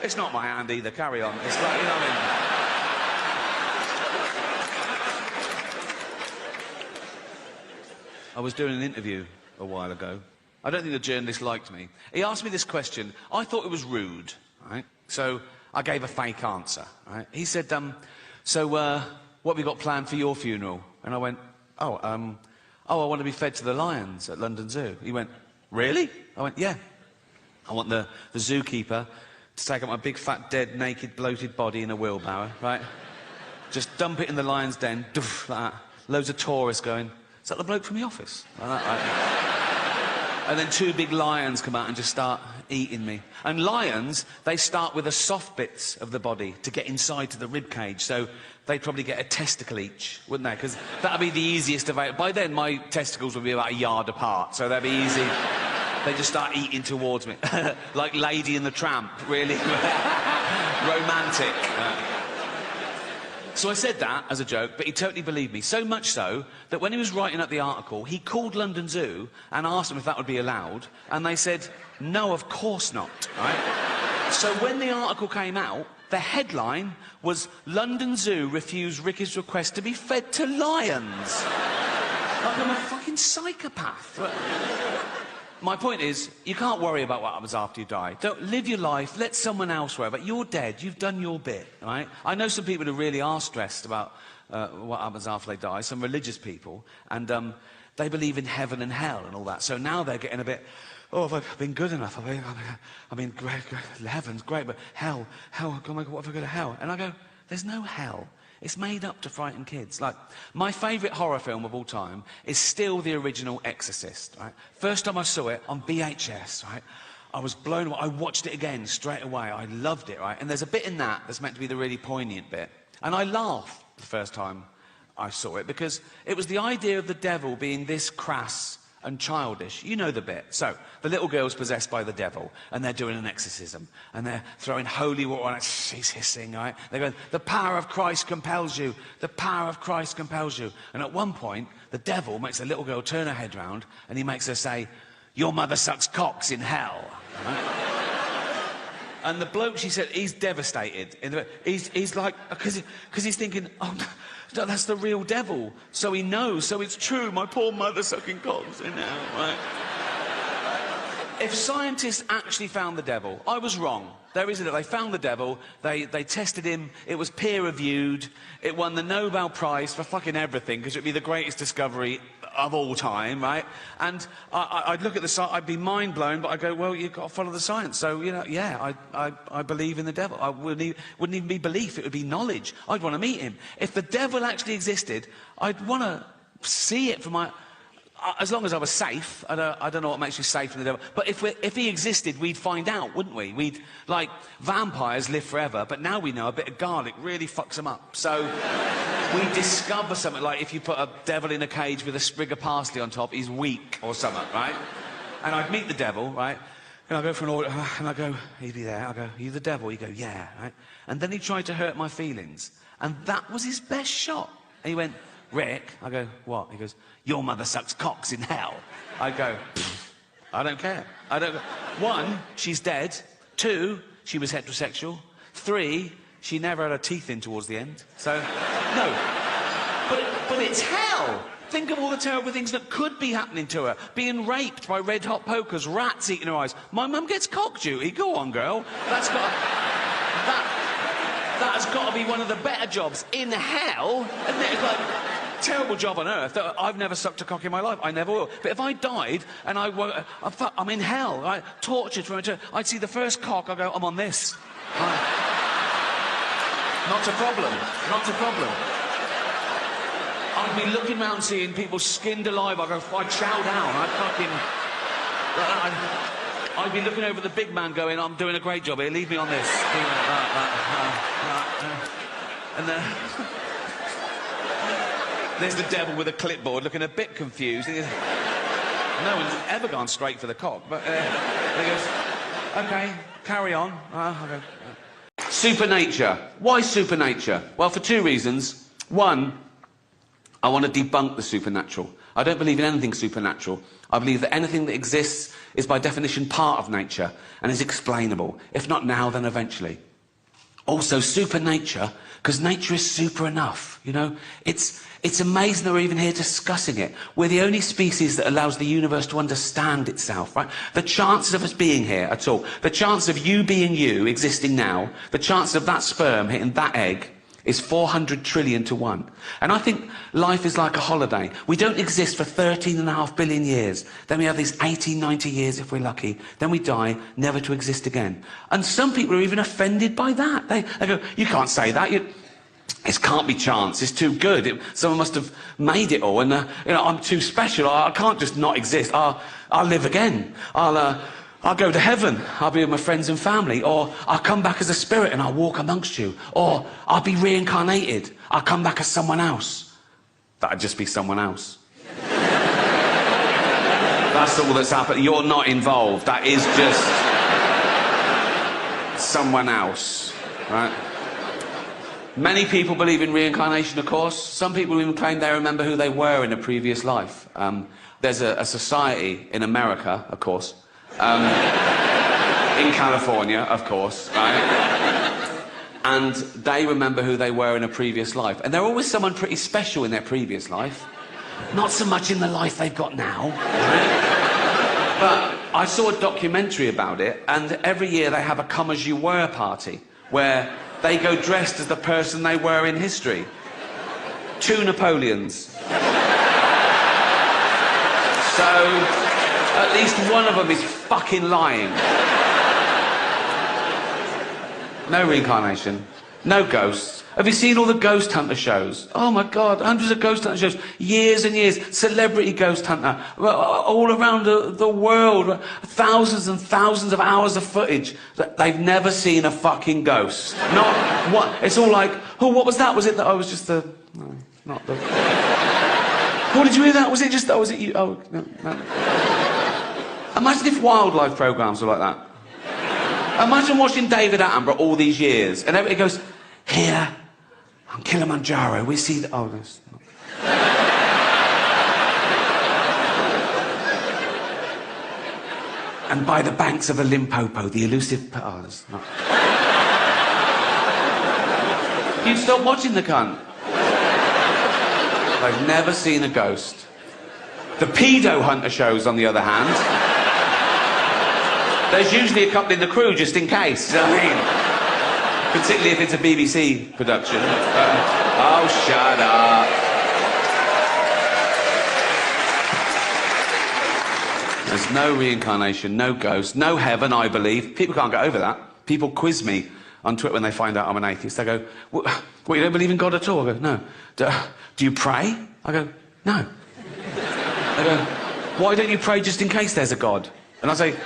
[SPEAKER 1] It's not my hand either, carry on. It's like, you know what I mean? I was doing an interview a while ago. I don't think the journalist liked me. He asked me this question. I thought it was rude, right? So I gave a fake answer, right? He said, so what have you got planned for your funeral? And I went, I want to be fed to the lions at London Zoo. He went, really? I went, yeah. I want the zookeeper to take up my big, fat, dead, naked, bloated body in a wheelbarrow, right? Just dump it in the lion's den, doof, like that. Loads of tourists going, is that the bloke from The Office? Like that, right? And then 2 big lions come out and just start eating me. And lions, they start with the soft bits of the body to get inside to the rib cage. So they'd probably get a testicle each, wouldn't they? Because that'd be the easiest of it. By then, my testicles would be about a yard apart, so they'd be easy. They just start eating towards me. Like Lady and the Tramp, really romantic. So I said that as a joke, but he totally believed me. So much so that when he was writing up the article, he called London Zoo and asked them if that would be allowed, and they said, no, of course not, right? So when the article came out, the headline was, London Zoo refused Ricky's request to be fed to lions. Like I'm a fucking psychopath. My point is, you can't worry about what happens after you die. Don't live your life, let someone else worry about it. You're dead, you've done your bit, right? I know some people who really are stressed about what happens after they die, some religious people, and they believe in heaven and hell and all that. So now they're getting a bit, oh, have I been good enough? I mean, great, heaven's great, but hell, oh my God, what if I go to hell? And I go, there's no hell. It's made up to frighten kids. Like, my favourite horror film of all time is still the original Exorcist, right? First time I saw it on VHS, right? I was blown away. I watched it again straight away. I loved it, right? And there's a bit in that that's meant to be the really poignant bit. And I laughed the first time I saw it because it was the idea of the devil being this crass and childish. You know the bit. So, the little girl's possessed by the devil, and they're doing an exorcism, and they're throwing holy water on it. She's hissing, right? They're going, the power of Christ compels you. The power of Christ compels you. And at one point, the devil makes the little girl turn her head round, and he makes her say, your mother sucks cocks in hell. Right? And the bloke, she said, he's devastated. He's like, because he's thinking, oh, no, that's the real devil. So he knows, so it's true. My poor mother sucking cocks in hell, right? If scientists actually found the devil, I was wrong. There isn't it. They found the devil. They tested him. It was peer-reviewed. It won the Nobel Prize for fucking everything because it'd be the greatest discovery of all time, right? And I'd look at the science, I'd be mind-blown, but I'd go, well, you've got to follow the science. So, you know, yeah, I believe in the devil. I wouldn't even be belief, it would be knowledge. I'd want to meet him. If the devil actually existed, I'd want to see it for my... As long as I was safe, I don't know what makes you safe from the devil, but if he existed, we'd find out, wouldn't we? We'd, like, vampires live forever, but now we know a bit of garlic really fucks them up. So we discover something, like if you put a devil in a cage with a sprig of parsley on top, he's weak or something, right? And I'd meet the devil, right? And I go for an order, and I go, he'd be there. I go, are you the devil? He'd go, yeah, right? And then he tried to hurt my feelings, and that was his best shot. And he went, Rick, I go, what? He goes, your mother sucks cocks in hell. I go, I don't care. I don't. One, she's dead. Two, she was heterosexual. Three, she never had her teeth in towards the end. So, no. But it's hell. Think of all the terrible things that could be happening to her. Being raped by red-hot pokers, rats eating her eyes. My mum gets cock duty. Go on, girl. That has got to be one of the better jobs in hell. Isn't it? It's like... terrible job on earth. I've never sucked a cock in my life. I never will. But if I died and I'm in hell, right? Tortured for eternity, I'd see the first cock, I'd go, I'm on this. Not a problem. Not a problem. I'd be looking round seeing people skinned alive. I'd go, I'd chow down. I'd be looking over the big man going, I'm doing a great job here. Leave me on this. And there's the devil with a clipboard looking a bit confused. No one's ever gone straight for the cock, but he goes, OK, carry on. Okay. Supernature. Why supernature? Well, for two reasons. One, I want to debunk the supernatural. I don't believe in anything supernatural. I believe that anything that exists is by definition part of nature and is explainable. If not now, then eventually. Also, supernature, because nature is super enough, you know? It's amazing that we're even here discussing it. We're the only species that allows the universe to understand itself, right? The chances of us being here at all, the chance of you being you, existing now, the chance of that sperm hitting that egg is 400 trillion to 1. And I think life is like a holiday. We don't exist for 13.5 billion years. Then we have these 80, 90 years if we're lucky. Then we die, never to exist again. And some people are even offended by that. They go, you can't say that. It can't be chance. It's too good. Someone must have made it all. And, you know, I'm too special. I can't just not exist. I'll live again. I'll go to heaven. I'll be with my friends and family. Or I'll come back as a spirit and I'll walk amongst you. Or I'll be reincarnated. I'll come back as someone else. That'd just be someone else. That's all that's happened. You're not involved. That is just someone else, right? Many people believe in reincarnation, of course. Some people even claim they remember who they were in a previous life. There's a society in America, of course, in California, of course, right? And they remember who they were in a previous life. And they're always someone pretty special in their previous life. Not so much in the life they've got now, right? But I saw a documentary about it, and every year they have a come as you were party, where they go dressed as the person they were in history. 2 Napoleons. So, at least one of them is fucking lying. No reincarnation. No ghosts. Have you seen all the ghost hunter shows? Oh my God, hundreds of ghost hunter shows. Years and years. Celebrity ghost hunter. All around the world. Thousands and thousands of hours of footage. They've never seen a fucking ghost. Not what? It's all like, oh, what was that? Was it that I was just the... No, not the... What, did you hear that? Was it just... Oh, was it you? Oh, no. Imagine if wildlife programmes were like that. Imagine watching David Attenborough all these years, and everybody goes, here, on Kilimanjaro, we see the... Oh, no. And by the banks of the Limpopo, the elusive... Oh, that's not... You'd stop watching the cunt. I've never seen a ghost. The pedo hunter shows, on the other hand, there's usually a couple in the crew just in case, you know what I mean? Particularly if it's a BBC production. Oh, shut up. There's no reincarnation, no ghost, no heaven, I believe. People can't get over that. People quiz me on Twitter when they find out I'm an atheist. They go, what, you don't believe in God at all? I go, no. Do you pray? I go, no. They go, why don't you pray just in case there's a God? And I say,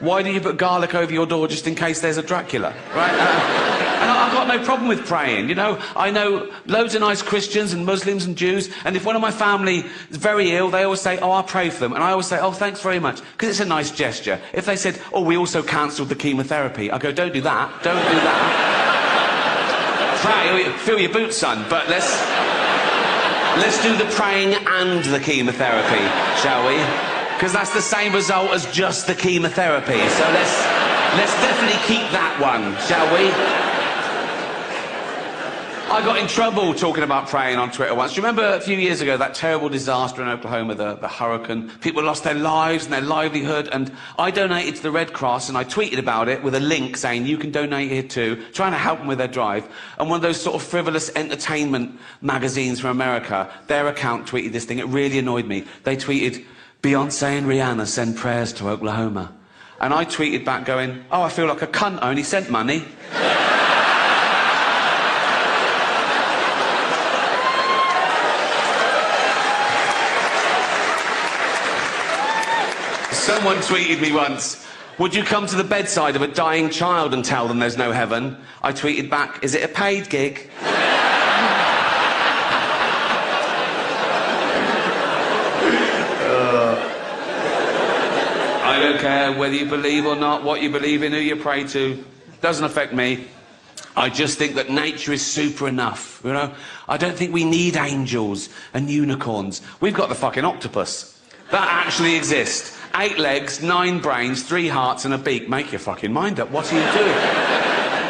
[SPEAKER 1] why do you put garlic over your door just in case there's a Dracula? Right? And I've got no problem with praying, you know? I know loads of nice Christians and Muslims and Jews, and if one of my family is very ill, they always say, oh, I'll pray for them. And I always say, oh, thanks very much, because it's a nice gesture. If they said, oh, we also cancelled the chemotherapy, I go, don't do that, don't do that. Pray, fill your boots, son, but let's do the praying and the chemotherapy, shall we? Because that's the same result as just the chemotherapy. So let's definitely keep that one, shall we? I got in trouble talking about praying on Twitter once. Do you remember a few years ago that terrible disaster in Oklahoma, the hurricane? People lost their lives and their livelihood, and I donated to the Red Cross, and I tweeted about it with a link saying you can donate here too, trying to help them with their drive. And one of those sort of frivolous entertainment magazines from America, their account tweeted this thing. It really annoyed me. They tweeted, Beyonce and Rihanna send prayers to Oklahoma. And I tweeted back going, oh, I feel like a cunt, I only sent money. Someone tweeted me once, would you come to the bedside of a dying child and tell them there's no heaven? I tweeted back, is it a paid gig? I don't care whether you believe or not, what you believe in, who you pray to. Doesn't affect me. I just think that nature is super enough, you know? I don't think we need angels and unicorns. We've got the fucking octopus. That actually exists. 8 legs, 9 brains, 3 hearts and a beak. Make your fucking mind up. What are you doing?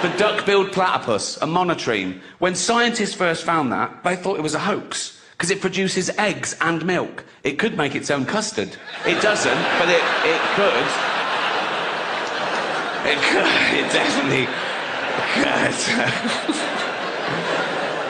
[SPEAKER 1] The duck-billed platypus, a monotreme. When scientists first found that, they thought it was a hoax, because it produces eggs and milk. It could make its own custard. It doesn't, but it could. It could. It definitely could.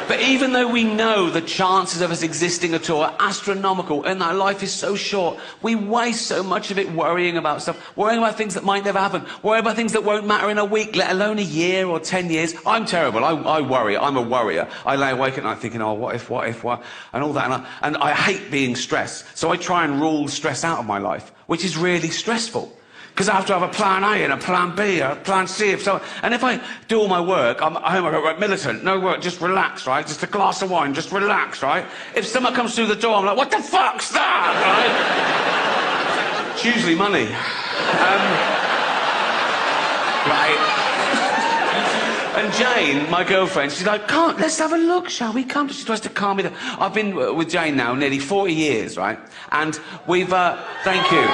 [SPEAKER 1] But even though we know the chances of us existing at all are astronomical and our life is so short, we waste so much of it worrying about stuff, worrying about things that might never happen, worrying about things that won't matter in a week, let alone a year or 10 years. I'm terrible. I worry. I'm a worrier. I lay awake at night thinking, oh, what if, and all that. And I hate being stressed. So I try and rule stress out of my life, which is really stressful. Because I have to have a plan A and a plan B, a plan C. And if I do all my work, I'm at home, I go, right, militant, no work, just relax, right? Just a glass of wine, just relax, right? If someone comes through the door, I'm like, what the fuck's that, right? It's usually money. Right. And Jane, my girlfriend, she's like, come, let's have a look, shall we? Come. She tries to calm me down. I've been with Jane now nearly 40 years, right? And we've, thank you.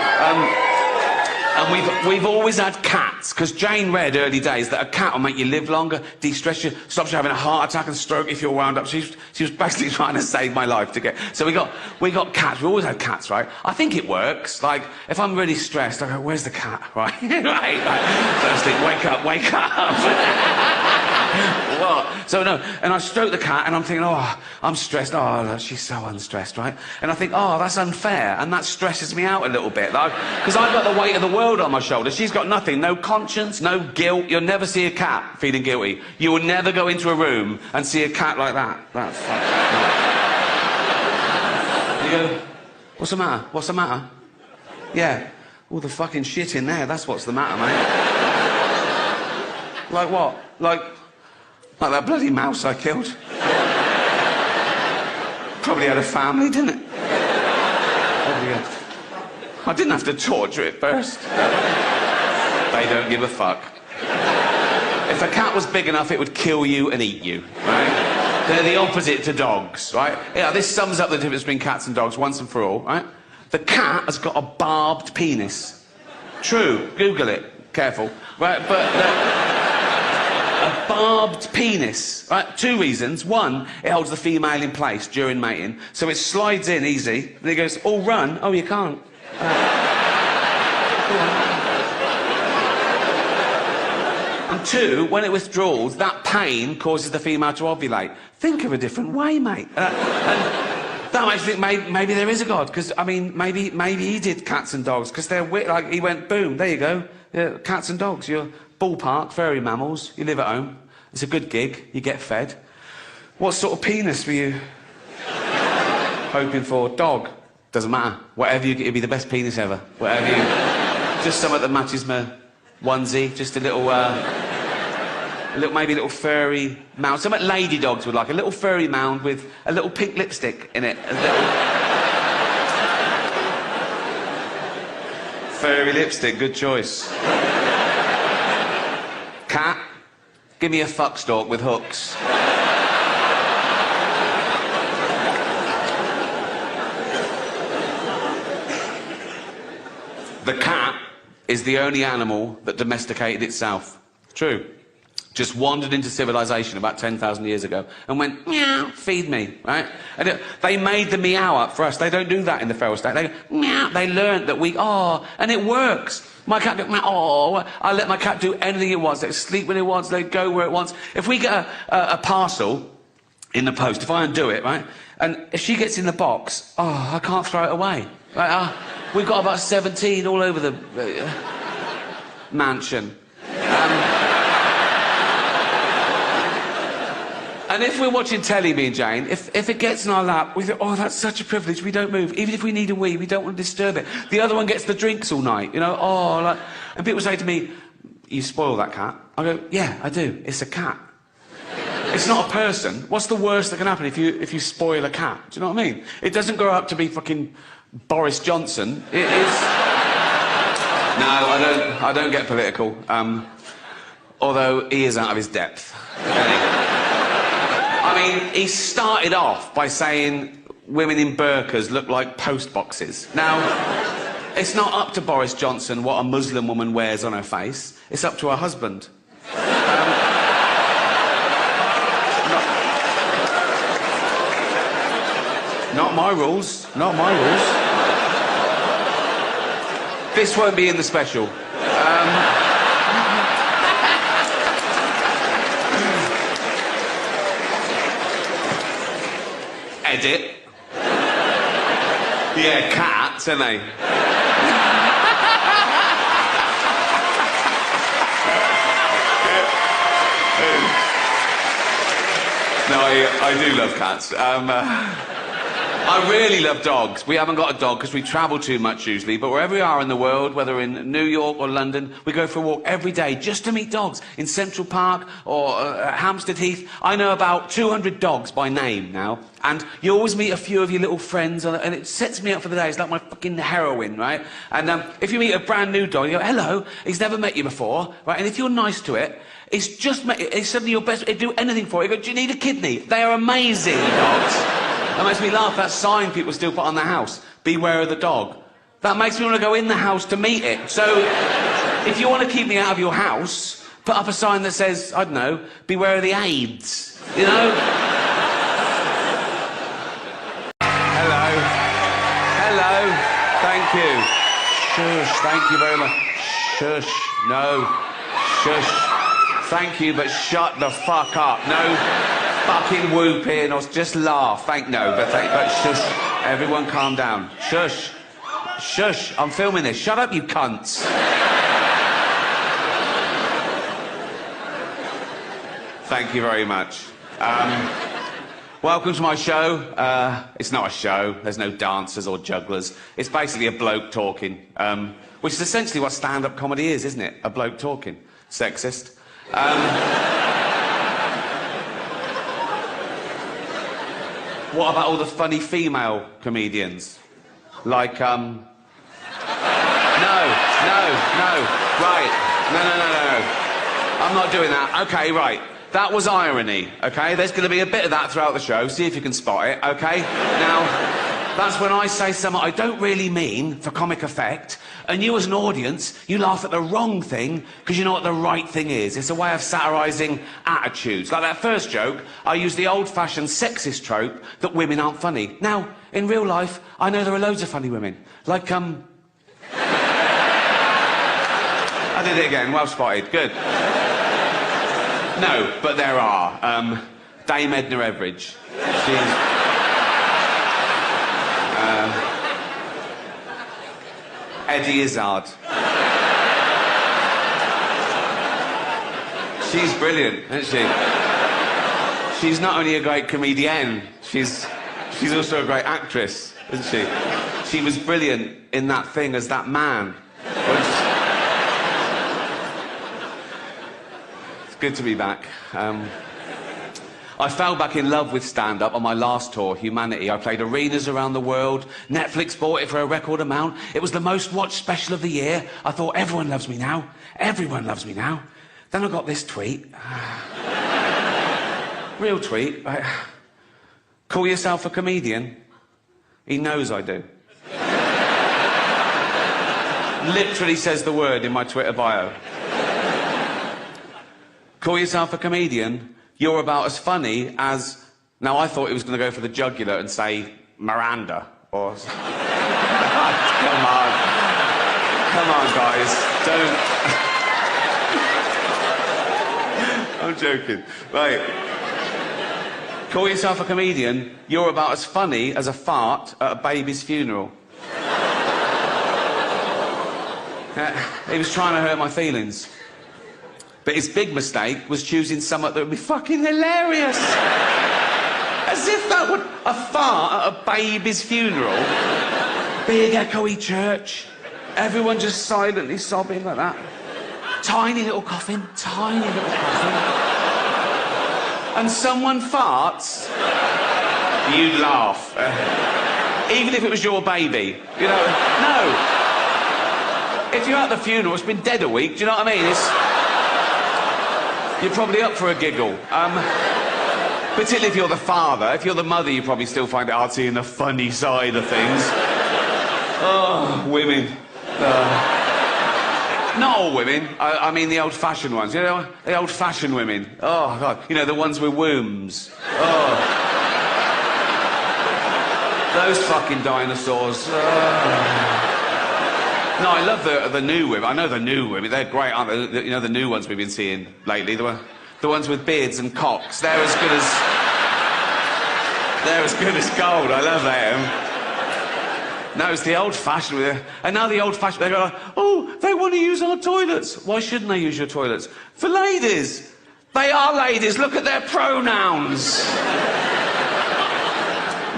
[SPEAKER 1] And we've always had cats, because Jane read early days that a cat will make you live longer, de-stress you, stops you having a heart attack and stroke if you're wound up. She was basically trying to save my life to get... So we got cats. We always had cats, right? I think it works. Like, if I'm really stressed, I go, where's the cat, right? right. First thing, wake up, wake up. What? So, no, and I stroke the cat, and I'm thinking, oh, I'm stressed. Oh, look, she's so unstressed, right? And I think, oh, that's unfair, and that stresses me out a little bit, because I've got the weight of the world on my shoulders. She's got nothing, no conscience, no guilt. You'll never see a cat feeling guilty. You will never go into a room and see a cat like that. That's fucking... You go, what's the matter? What's the matter? Yeah, all the fucking shit in there, that's what's the matter, mate. Like what? Like that bloody mouse I killed. Probably had a family, didn't it? I didn't have to torture it first. They don't give a fuck. If a cat was big enough, it would kill you and eat you, right? They're the opposite to dogs, right? Yeah, this sums up the difference between cats and dogs once and for all, right? The cat has got a barbed penis. True, Google it. Careful. Right, but a barbed penis, right? 2 reasons. One, it holds the female in place during mating, so it slides in easy, and it goes, oh, run. Oh, you can't. And 2, when it withdraws, that pain causes the female to ovulate. Think of a different way, mate. And that makes me think maybe there is a God, because, I mean, maybe he did cats and dogs, because they're like, he went, boom, there you go. Yeah, cats and dogs, you're ballpark, furry mammals, you live at home. It's a good gig, you get fed. What sort of penis were you hoping for? Dog? Doesn't matter. Whatever you get, it'll be the best penis ever. Whatever you... Just something that matches my onesie, just a little, maybe a little furry mound. Something lady dogs would like, a little furry mound with a little pink lipstick in it. A little... Furry lipstick, good choice. Cat, give me a fuck stalk with hooks. The cat is the only animal that domesticated itself. True. Just wandered into civilization about 10,000 years ago and went, meow, feed me, right? And they made the meow up for us. They don't do that in the feral state. They go, meow. They learned that and it works. My cat goes, meow, I let my cat do anything it wants. They sleep when it wants, they go where it wants. If we get a parcel in the post, if I undo it, right, and if she gets in the box, I can't throw it away. Right, we've got about 17 all over the mansion. And if we're watching telly, me and Jane, if it gets in our lap, we think, oh, that's such a privilege, we don't move. Even if we need a wee, we don't want to disturb it. The other one gets the drinks all night, you know, And people say to me, you spoil that cat. I go, yeah, I do. It's a cat. It's not a person. What's the worst that can happen if you spoil a cat? Do you know what I mean? It doesn't grow up to be fucking Boris Johnson. It is... No, I don't get political. Although he is out of his depth. I mean, he started off by saying women in burqas look like post boxes. Now, it's not up to Boris Johnson what a Muslim woman wears on her face. It's up to her husband. Not my rules. Not my rules. This won't be in the special. Edit. Yeah, cats, aren't they? No, I do love cats. I really love dogs. We haven't got a dog because we travel too much usually, but wherever we are in the world, whether in New York or London, we go for a walk every day just to meet dogs. In Central Park or Hampstead Heath, I know about 200 dogs by name now, and you always meet a few of your little friends, and it sets me up for the day. It's like my fucking heroin, right? And if you meet a brand new dog, you go, hello, he's never met you before, right? And if you're nice to it, it's suddenly your best, it'd do anything for you. You go, do you need a kidney? They are amazing, dogs. That makes me laugh, that sign people still put on the house, beware of the dog. That makes me want to go in the house to meet it. So, if you want to keep me out of your house, put up a sign that says, I don't know, beware of the AIDS, you know? Hello. Hello. Thank you. Shush, thank you very much. Shush, no. Shush. Thank you, but shut the fuck up. No fucking whooping or just laugh. But shush. Everyone calm down. Shush. Shush. I'm filming this. Shut up, you cunts. Thank you very much. Welcome to my show. It's not a show. There's no dancers or jugglers. It's basically a bloke talking, which is essentially what stand-up comedy is, isn't it? A bloke talking. Sexist. What about all the funny female comedians? Like, No, right. No. I'm not doing that. Okay, right. That was irony, okay? There's going to be a bit of that throughout the show. See if you can spot it, okay? Now, that's when I say something I don't really mean for comic effect, and you as an audience, you laugh at the wrong thing because you know what the right thing is. It's a way of satirising attitudes. Like that first joke, I used the old-fashioned sexist trope that women aren't funny. Now, in real life, I know there are loads of funny women. Like, I did it again, well spotted, good. No, but there are. Dame Edna Everage. She's... Eddie Izzard. She's brilliant, isn't she? She's not only a great comedian, she's also a great actress, isn't she? She was brilliant in that thing as that man. It's good to be back. I fell back in love with stand-up on my last tour, Humanity. I played arenas around the world. Netflix bought it for a record amount. It was the most watched special of the year. I thought, everyone loves me now. Everyone loves me now. Then I got this tweet. Real tweet. Call yourself a comedian? He knows I do. Literally says the word in my Twitter bio. Call yourself a comedian? You're about as funny as... Now, I thought he was going to go for the jugular and say Miranda, or... Come on. Come on, guys. Don't... I'm joking. Right. Call yourself a comedian, you're about as funny as a fart at a baby's funeral. He was trying to hurt my feelings. But his big mistake was choosing something that would be fucking hilarious. As if that would... A fart at a baby's funeral. Big echoey church. Everyone just silently sobbing like that. Tiny little coffin. Tiny little coffin. And someone farts. You'd laugh. Even if it was your baby. You know, no. If you're at the funeral, it's been dead a week, do you know what I mean? You're probably up for a giggle. Particularly if you're the father. If you're the mother, you probably still find it hard seeing the funny side of things. Oh, women. Not all women. I mean the old-fashioned ones. You know, the old-fashioned women. Oh, God. You know, the ones with wombs. Oh. Those fucking dinosaurs. Oh. No, I love the new women. I know the new women. They're great, aren't they? You know, the new ones we've been seeing lately. The ones with beards and cocks. They're as good as... They're as good as gold. I love them. No, it's the old-fashioned. And now the old-fashioned, they go like, oh, they want to use our toilets. Why shouldn't they use your toilets? For ladies. They are ladies. Look at their pronouns.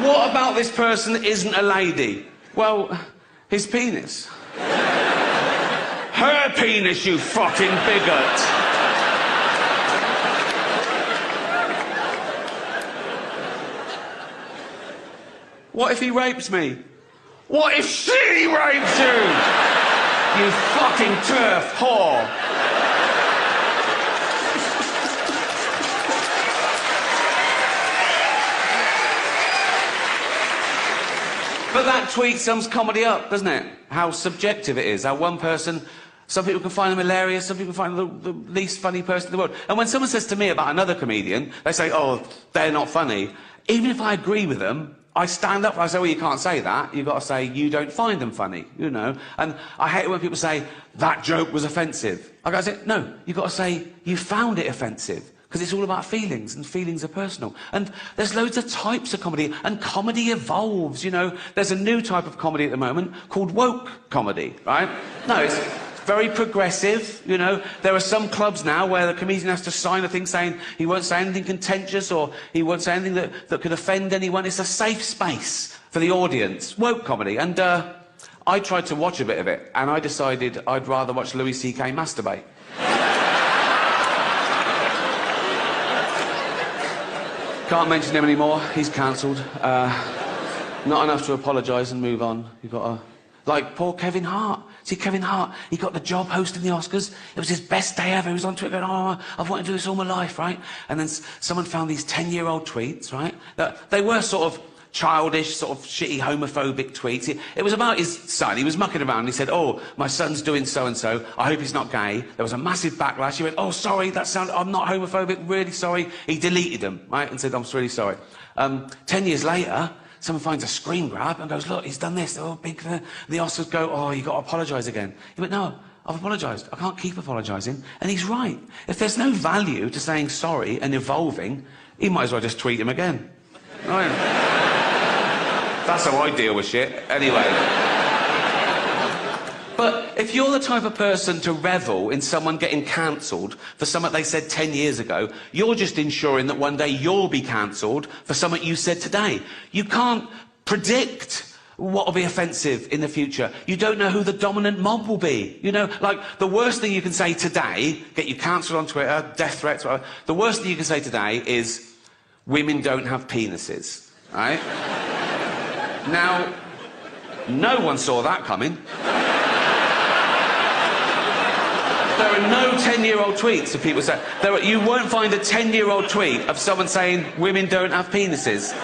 [SPEAKER 1] What about this person that isn't a lady? Well, his penis. Her penis, you fucking bigot. What if he rapes me? What if she rapes you? You fucking turf whore. But that tweet sums comedy up, doesn't it? How subjective it is. How one person... Some people can find them hilarious, some people find them the least funny person in the world. And when someone says to me about another comedian, they say, oh, they're not funny. Even if I agree with them, I stand up and I say, well, you can't say that. You've got to say, you don't find them funny, you know. And I hate it when people say, that joke was offensive. I gotta say, no, you've got to say, you found it offensive. Because it's all about feelings, and feelings are personal. And there's loads of types of comedy, and comedy evolves, you know. There's a new type of comedy at the moment called woke comedy, right? No, it's very progressive, you know. There are some clubs now where the comedian has to sign a thing saying he won't say anything contentious or he won't say anything that could offend anyone. It's a safe space for the audience. Woke comedy. And I tried to watch a bit of it, and I decided I'd rather watch Louis C.K. masturbate. Can't mention him anymore. He's cancelled. Not enough to apologise and move on. You've got to... Like poor Kevin Hart. See, Kevin Hart, he got the job hosting the Oscars. It was his best day ever. He was on Twitter going, oh, I've wanted to do this all my life, right? And then someone found these 10-year-old tweets, right? That they were sort of childish, sort of shitty, homophobic tweets. It was about his son. He was mucking around. He said, oh, my son's doing so-and-so. I hope he's not gay. There was a massive backlash. He went, oh, sorry, I'm not homophobic, really sorry. He deleted them, right, and said, I'm really sorry. 10 years later, someone finds a screen grab and goes, look, he's done this. Oh, big. The Oscars go, oh, you got to apologise again. He went, no, I've apologised. I can't keep apologising. And he's right. If there's no value to saying sorry and evolving, he might as well just tweet him again. Right? That's how I deal with shit. Anyway. But if you're the type of person to revel in someone getting cancelled for something they said 10 years ago, you're just ensuring that one day you'll be cancelled for something you said today. You can't predict what will be offensive in the future. You don't know who the dominant mob will be. You know, like, the worst thing you can say today, get you cancelled on Twitter, death threats, whatever, the worst thing you can say today is, women don't have penises, right? Now, no one saw that coming. There are no 10-year-old tweets of people saying... You won't find a 10-year-old tweet of someone saying women don't have penises.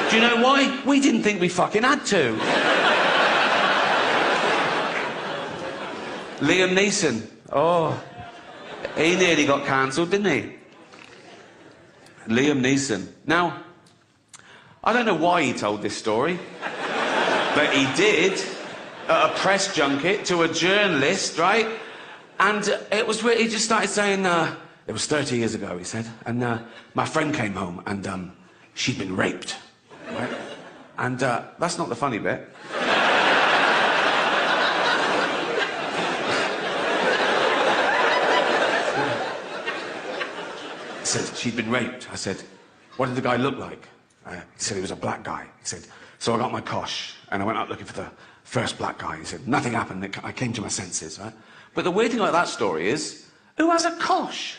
[SPEAKER 1] Do you know why? We didn't think we fucking had to. Liam Neeson. Oh, he nearly got cancelled, didn't he? Liam Neeson. Now, I don't know why he told this story, but he did at a press junket to a journalist, right? And it was where he just started saying, it was 30 years ago, he said, and my friend came home and she'd been raped, right? And that's not the funny bit. He said, she'd been raped. I said, what did the guy look like? He said he was a black guy. He said, so I got my cosh and I went out looking for the first black guy. He said, nothing happened. I came to my senses, right? But the weird thing about that story is, who has a cosh?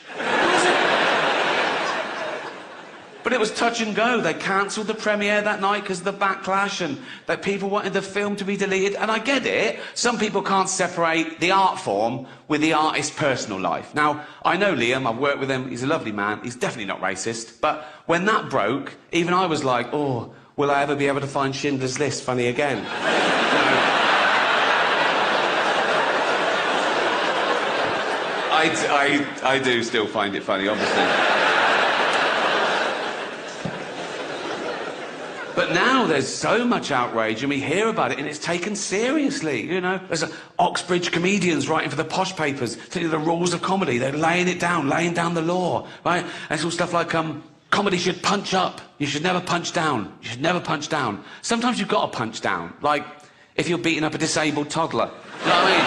[SPEAKER 1] But it was touch and go. They cancelled the premiere that night because of the backlash and that people wanted the film to be deleted. And I get it. Some people can't separate the art form with the artist's personal life. Now, I know Liam. I've worked with him. He's a lovely man. He's definitely not racist. But when that broke, even I was like, oh, will I ever be able to find Schindler's List funny again? I do still find it funny, obviously. But now there's so much outrage and we hear about it and it's taken seriously, you know. There's Oxbridge comedians writing for the posh papers, telling you the rules of comedy. They're laying it down, laying down the law, right? And it's all stuff like, comedy should punch up. You should never punch down. You should never punch down. Sometimes you've got to punch down. Like, if you're beating up a disabled toddler. You know what I mean?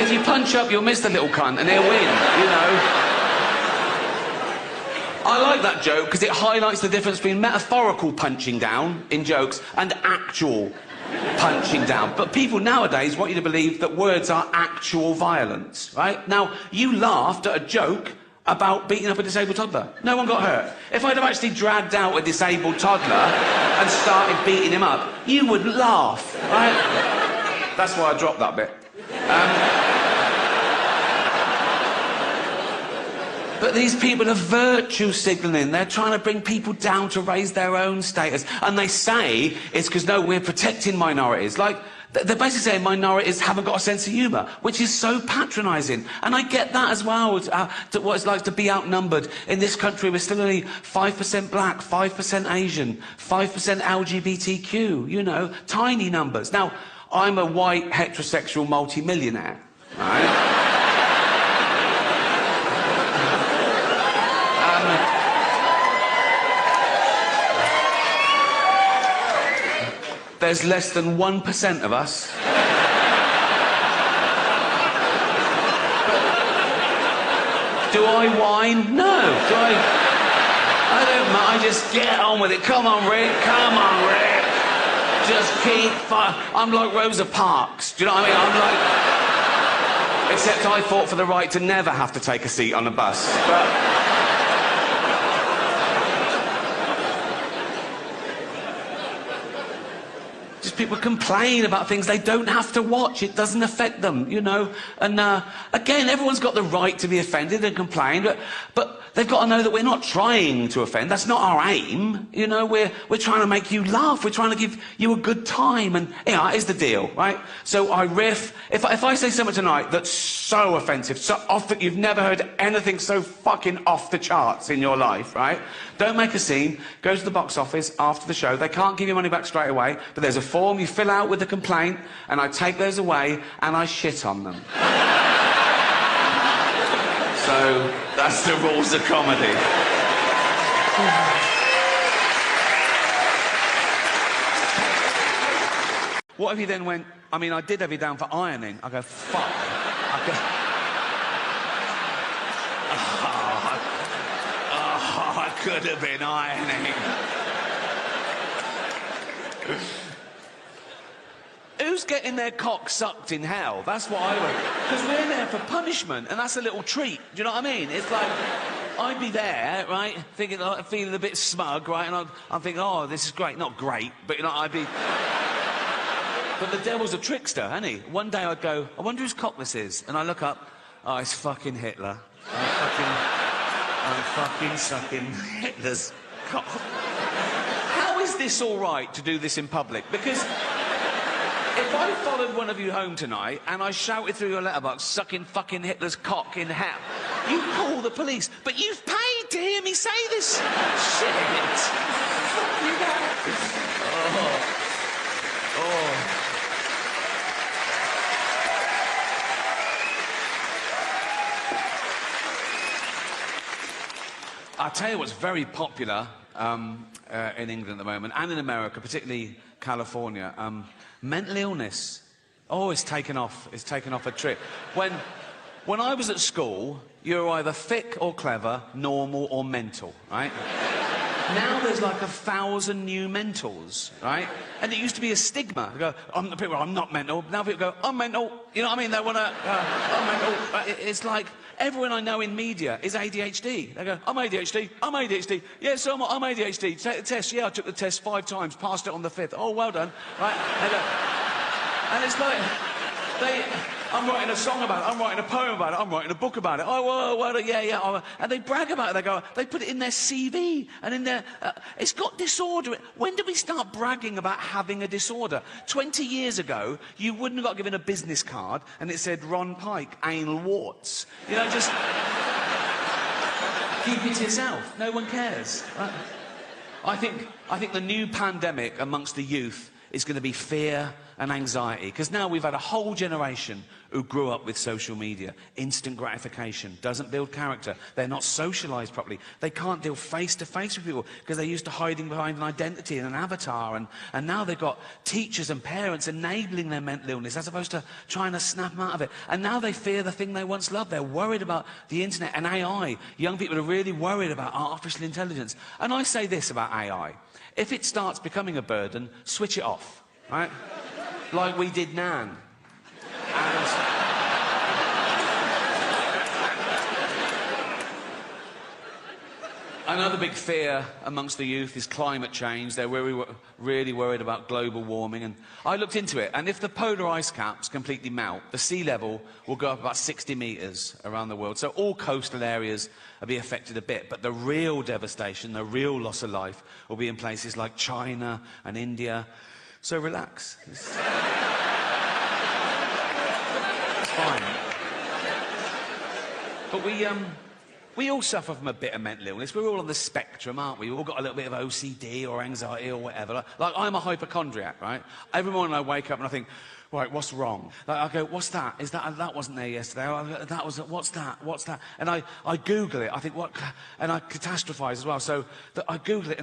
[SPEAKER 1] If you punch up, you'll miss the little cunt and he'll win, you know. I like that joke because it highlights the difference between metaphorical punching down in jokes and actual punching down. But people nowadays want you to believe that words are actual violence, right? Now, you laughed at a joke about beating up a disabled toddler. No one got hurt. If I'd have actually dragged out a disabled toddler and started beating him up, you would laugh, right? That's why I dropped that bit. But these people are virtue signalling. They're trying to bring people down to raise their own status. And they say it's because, no, we're protecting minorities. Like, they're basically saying minorities haven't got a sense of humour, which is so patronising. And I get that as well, to what it's like to be outnumbered. In this country, we're still only 5% black, 5% Asian, 5% LGBTQ, you know, tiny numbers. Now, I'm a white, heterosexual multi-millionaire, right? There's less than 1% of us. Do I whine? No. Do I don't mind. I just get on with it. Come on, Rick. Come on, Rick. Just keep I'm like Rosa Parks. Do you know what I mean? I'm like... Except I fought for the right to never have to take a seat on a bus. Just people complain about things they don't have to watch. It doesn't affect them, you know. And again, everyone's got the right to be offended and complain, but they've got to know that we're not trying to offend. That's not our aim. You know, we're trying to make you laugh. We're trying to give you a good time. And yeah, here's the deal, right? So I riff. If I say something tonight that's so offensive, so off that you've never heard anything so fucking off the charts in your life, right? Don't make a scene. Go to the box office after the show. They can't give you money back straight away, but there's a form you fill out with the complaint, and I take those away and I shit on them. So that's the rules of comedy. What if you then went, I mean, I did have you down for ironing. I go, fuck. I could have been ironing. Who's getting their cock sucked in hell? That's what I would. Because we're there for punishment, and that's a little treat. Do you know what I mean? It's like, I'd be there, right, thinking, feeling a bit smug, right, and I'm thinking, oh, this is great. Not great, but, you know, I'd be... But the devil's a trickster, isn't he? One day I'd go, I wonder whose cock this is. And I look up, oh, it's fucking Hitler. I'm fucking sucking Hitler's cock. How is this all right to do this in public? Because... if I followed one of you home tonight and I shouted through your letterbox, sucking fucking Hitler's cock in hell, you call the police. But you've paid to hear me say this shit. Fuck you that. Oh. I'll tell you what's very popular in England at the moment, and in America, particularly California. Mental illness. Oh, it's taken off. It's taken off a trip. When I was at school, you were either thick or clever, normal or mental, right? Now there's like 1,000 new mentals, right? And it used to be a stigma. They go, I'm not mental. Now people go, I'm mental. You know what I mean? They want to, I'm mental. It's like everyone I know in media is ADHD. They go, I'm ADHD. I'm ADHD. Yeah, so I'm ADHD. Take the test. Yeah, I took the test 5 times, passed it on the 5th. Oh, well done. Right? And it's like, I'm writing a song about it, I'm writing a poem about it, I'm writing a book about it. Oh, well, yeah. And they brag about it, they put it in their CV, and in their, it's got disorder. When did we start bragging about having a disorder? 20 years ago, you wouldn't have got given a business card, and it said Ron Pike, anal warts. You know, just keep it to yourself, no one cares. Right? I think the new pandemic amongst the youth is going to be fear and anxiety, because now we've had a whole generation who grew up with social media. Instant gratification doesn't build character. They're not socialised properly. They can't deal face-to-face with people because they're used to hiding behind an identity and an avatar, and now they've got teachers and parents enabling their mental illness as opposed to trying to snap them out of it. And now they fear the thing they once loved. They're worried about the internet and AI. Young people are really worried about artificial intelligence. And I say this about AI. If it starts becoming a burden, switch it off, right? Like we did Nan. Another big fear amongst the youth is climate change. They're really worried about global warming. And I looked into it, and if the polar ice caps completely melt, the sea level will go up about 60 metres around the world. So all coastal areas will be affected a bit. But the real devastation, the real loss of life, will be in places like China and India. So relax. It's fine. But we all suffer from a bit of mental illness. We're all on the spectrum, aren't we? We've all got a little bit of OCD or anxiety or whatever. Like I'm a hypochondriac, right? Every morning I wake up and I think, right, what's wrong? Like, I go, what's that? Is that wasn't there yesterday? That was, what's that? What's that? And I Google it. I think, what? And I catastrophise as well. So I Google it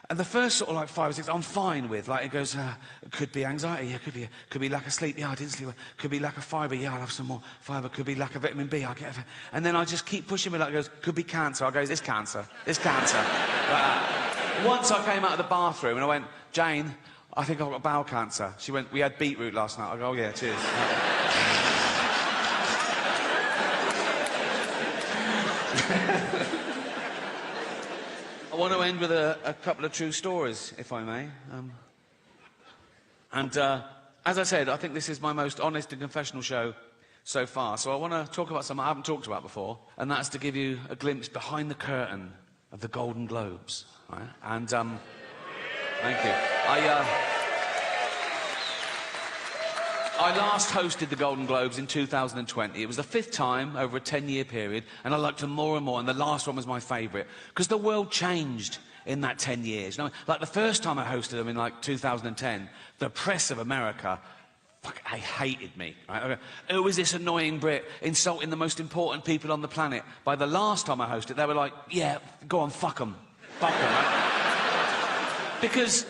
[SPEAKER 1] and the first sort of like 5 or 6, I'm fine with. Like, it goes, it could be anxiety, yeah, could be lack of sleep, yeah, I didn't sleep, could be lack of fibre, yeah, I'll have some more fibre, could be lack of vitamin B, I'll get it. And then I just keep pushing me, like, it goes, could be cancer. I go, it's cancer. Like that. Once I came out of the bathroom and I went, Jane, I think I've got bowel cancer. She went, we had beetroot last night. I go, oh yeah, cheers. I want to end with a couple of true stories, if I may. And as I said, I think this is my most honest and confessional show so far. So I want to talk about something I haven't talked about before, and that's to give you a glimpse behind the curtain of the Golden Globes. Right? And thank you. I last hosted the Golden Globes in 2020. It was the 5th time over a 10-year period, and I liked them more and more, and the last one was my favourite, because the world changed in that 10 years. You know, like the first time I hosted them in, like, 2010, the press of America, they hated me. Right? Who was this annoying Brit insulting the most important people on the planet? By the last time I hosted, they were like, yeah, go on, fuck them. Fuck them, right? Because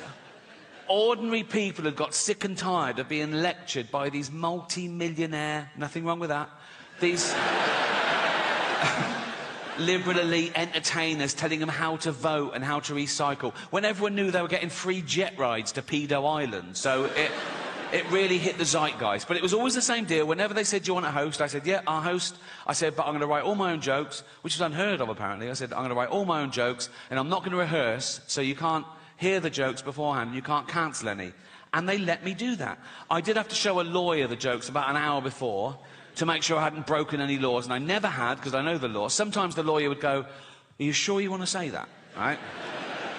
[SPEAKER 1] ordinary people had got sick and tired of being lectured by these multi-millionaire, nothing wrong with that, these liberal elite entertainers telling them how to vote and how to recycle, when everyone knew they were getting free jet rides to Pedo Island. So it really hit the zeitgeist. But it was always the same deal. Whenever they said, do you want to host? I said, yeah, I'll host. I said, but I'm going to write all my own jokes, which is unheard of, apparently. I said, I'm going to write all my own jokes, and I'm not going to rehearse, so you can't hear the jokes beforehand, you can't cancel any. And they let me do that. I did have to show a lawyer the jokes about an hour before to make sure I hadn't broken any laws, and I never had, because I know the law. Sometimes the lawyer would go, are you sure you want to say that? Right?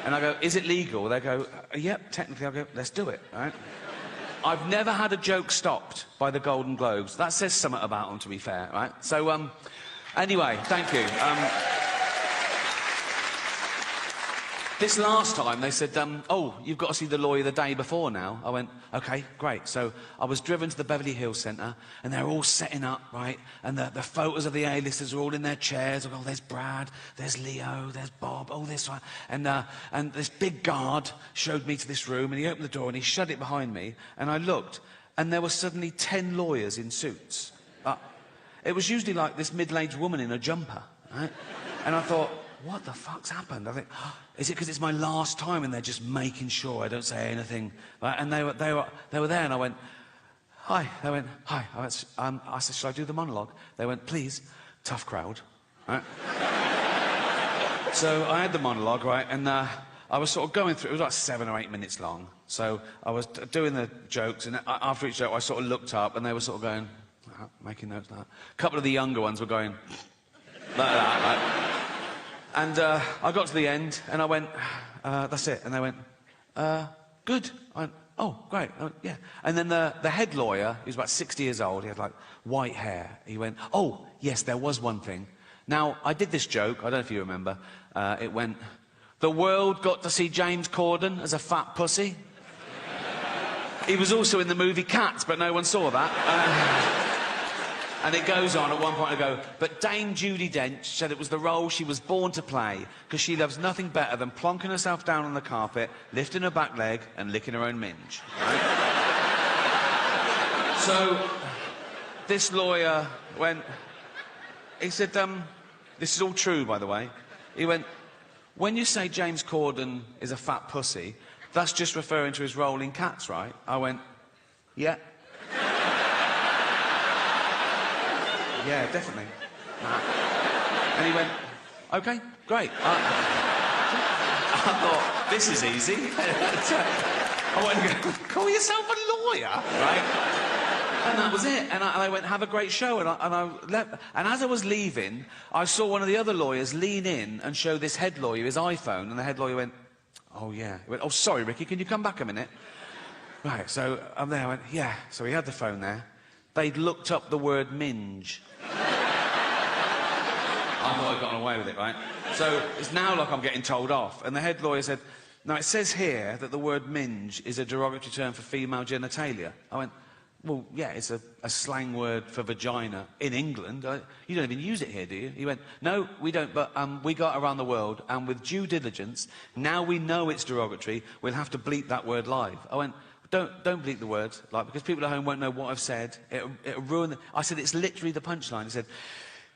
[SPEAKER 1] And I go, is it legal? They go, yep, technically. I go, let's do it. Right? I've never had a joke stopped by the Golden Globes. That says something about them, to be fair, right? So, anyway, thank you. This last time, they said, oh, you've got to see the lawyer the day before now. I went, OK, great. So I was driven to the Beverly Hills Centre, and they're all setting up, right? And the photos of the A-listers are all in their chairs. I go, oh, there's Brad, there's Leo, there's Bob, oh, this one. And this big guard showed me to this room, and he opened the door, and he shut it behind me. And I looked, and there were suddenly 10 lawyers in suits. It was usually like this middle-aged woman in a jumper, right? And I thought, what the fuck's happened? I think, oh, is it because it's my last time and they're just making sure I don't say anything? Right? And they were there, and I went, hi. They went, hi. I said, shall I do the monologue? They went, please. Tough crowd. Right? So I had the monologue, right, and I was sort of going through, it was like 7 or 8 minutes long. So I was doing the jokes, and after each joke I sort of looked up, and they were sort of going, making notes like that. A couple of the younger ones were going, like that, right? And I got to the end, and I went, that's it. And they went, good. I went, oh, great. I went, yeah. And then the head lawyer, he was about 60 years old, he had, like, white hair. He went, oh, yes, there was one thing. Now, I did this joke, I don't know if you remember. It went, the world got to see James Corden as a fat pussy. He was also in the movie Cats, but no one saw that. And it goes on, at one point I go, but Dame Judi Dench said it was the role she was born to play, because she loves nothing better than plonking herself down on the carpet, lifting her back leg, and licking her own minge. Right? So, this lawyer went, he said, this is all true, by the way. He went, when you say James Corden is a fat pussy, that's just referring to his role in Cats, right? I went, yeah. Yeah, definitely. And he went, OK, great. I thought, this is easy. I went, call yourself a lawyer, right? And that was it. And I went, have a great show. And I left. And as I was leaving, I saw one of the other lawyers lean in and show this head lawyer his iPhone. And the head lawyer went, oh, yeah. He went, oh, sorry, Ricky, can you come back a minute? Right, so I'm there. I went, yeah. So he had the phone there. They'd looked up the word minge. I thought I'd gotten away with it, right? So it's now like I'm getting told off. And the head lawyer said, now it says here that the word minge is a derogatory term for female genitalia. I went, well, yeah, it's a slang word for vagina in England. You don't even use it here, do you? He went, no, we don't, but we got around the world, and with due diligence, now we know it's derogatory, we'll have to bleep that word live. I went, don't bleep the word, like, because people at home won't know what I've said. It'll ruin the... I said, it's literally the punchline. He said,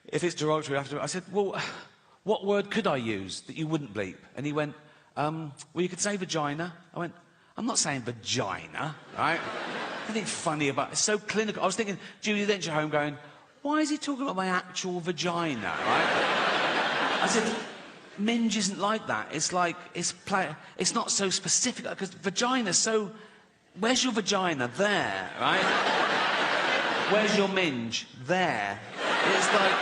[SPEAKER 1] if it's derogatory, I have to... I said, well, what word could I use that you wouldn't bleep? And he went, well, you could say vagina. I went, I'm not saying vagina, right? Anything funny about it. It's so clinical. I was thinking, Judi Dench at home going, why is he talking about my actual vagina, right? I said, minge isn't like that. It's like, it's not so specific, because vagina's so where's your vagina? There, right? Where's your minge? There. It's like...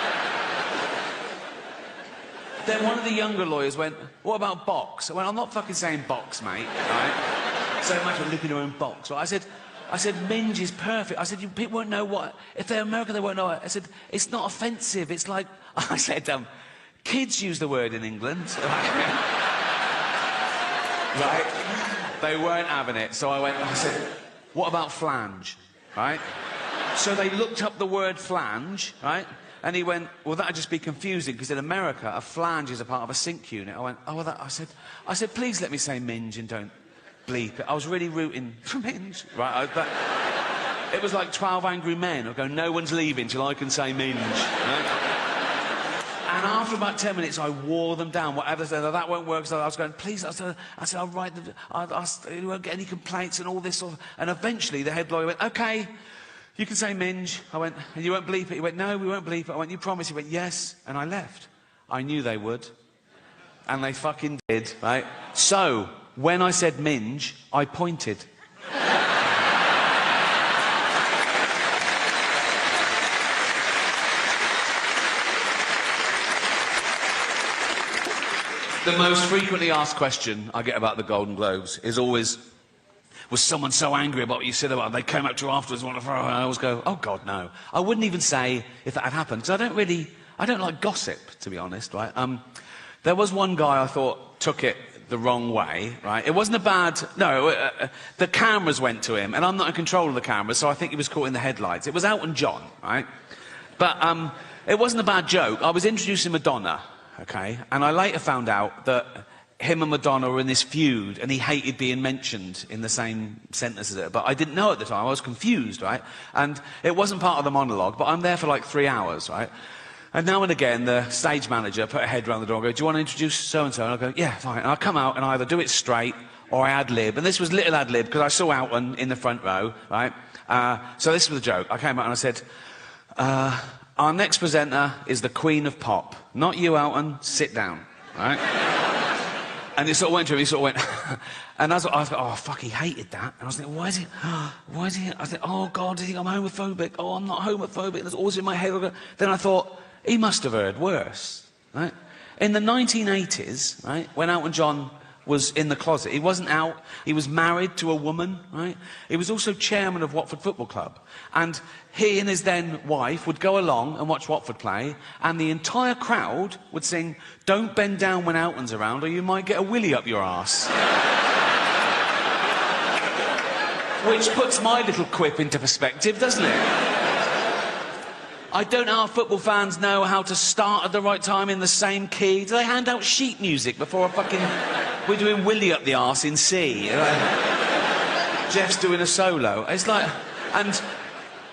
[SPEAKER 1] Then one of the younger lawyers went, what about box? I went, I'm not fucking saying box, mate, right? So much for looking at your own box. Right? I said, minge is perfect. I said, people won't know what... If they're American, they won't know it. I said, it's not offensive. It's like... I said, kids use the word in England. Right? They weren't having it. So I said, what about flange? Right? So they looked up the word flange, right? And he went, well, that'd just be confusing, because in America, a flange is a part of a sink unit. I went, oh, well, I said, please let me say minge and don't bleep it. I was really rooting for minge, right? It was like 12 Angry Men. I go, no one's leaving till I can say minge, right? And after about 10 minutes, I wore them down. Whatever, said, that won't work. So I was going, please, I said, I'll write them. You won't get any complaints and all this sort of... And eventually, the head lawyer went, OK, you can say minge. I went, and you won't bleep it? He went, no, we won't bleep it. I went, you promise? He went, yes. And I left. I knew they would. And they fucking did, right? So, when I said minge, I pointed. The most frequently asked question I get about the Golden Globes is always, was someone so angry about what you said about them, they came up to you afterwards and want to throw, and I always go, oh God, no. I wouldn't even say if that had happened, because I don't like gossip, to be honest, right? There was one guy I thought took it the wrong way, right? It wasn't a bad... No, the cameras went to him, and I'm not in control of the cameras, so I think he was caught in the headlights. It was Elton John, right? But it wasn't a bad joke. I was introducing Madonna, okay? And I later found out that him and Madonna were in this feud, and he hated being mentioned in the same sentence as it. But I didn't know at the time. I was confused, right? And it wasn't part of the monologue, but I'm there for like 3 hours, right? And now and again, the stage manager put her head round the door and go, do you want to introduce so-and-so? And I go, yeah, fine. And I come out and I either do it straight or I ad-lib. And this was little ad-lib, because I saw Elton in the front row, right? So this was the joke. I came out and I said, our next presenter is the Queen of Pop. Not you, Elton. Sit down, right? And he sort of went to him, he sort of went... And I thought, oh, fuck, he hated that. And I was thinking, why is he... I was like, oh, God, do you think I'm homophobic? Oh, I'm not homophobic. And there's always in my head. Then I thought, he must have heard worse, right? In the 1980s, right, when Elton John was in the closet, he wasn't out, he was married to a woman, right? He was also chairman of Watford Football Club. And he and his then wife would go along and watch Watford play, and the entire crowd would sing, "Don't bend down when Elton's around, or you might get a willy up your arse." Which puts my little quip into perspective, doesn't it? I don't know how football fans know how to start at the right time in the same key. Do they hand out sheet music before a fucking... We're doing Willy up the arse in C. Jeff's doing a solo. It's like... And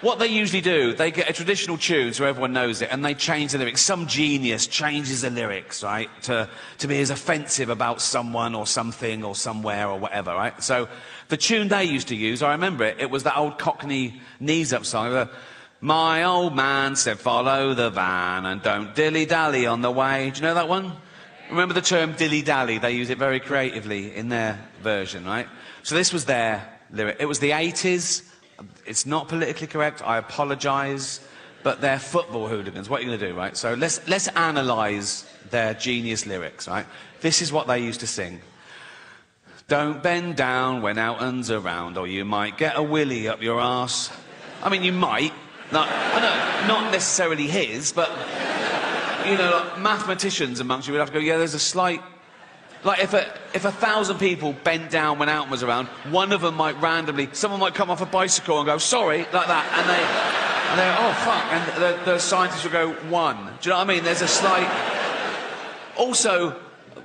[SPEAKER 1] what they usually do, they get a traditional tune so everyone knows it, and they change the lyrics. Some genius changes the lyrics, right, to be as offensive about someone or something or somewhere or whatever, right? So the tune they used to use, I remember it, it was that old Cockney knees-up song. My old man said, follow the van and don't dilly-dally on the way. Do you know that one? Remember the term dilly-dally? They use it very creatively in their version, right? So this was their lyric. It was the 80s. It's not politically correct. I apologise. But they're football hooligans. What are you going to do, right? So let's analyse their genius lyrics, right? This is what they used to sing. Don't bend down when Elton's around, or you might get a willy up your arse. I mean, you might. Not necessarily his, but, you know, like mathematicians amongst you would have to go, yeah, there's a slight... Like, if 1,000 people bent down when Elton was around, one of them might randomly... Someone might come off a bicycle and go, sorry, like that, and they oh, fuck, and the scientists will go, one. Do you know what I mean? There's a slight... Also...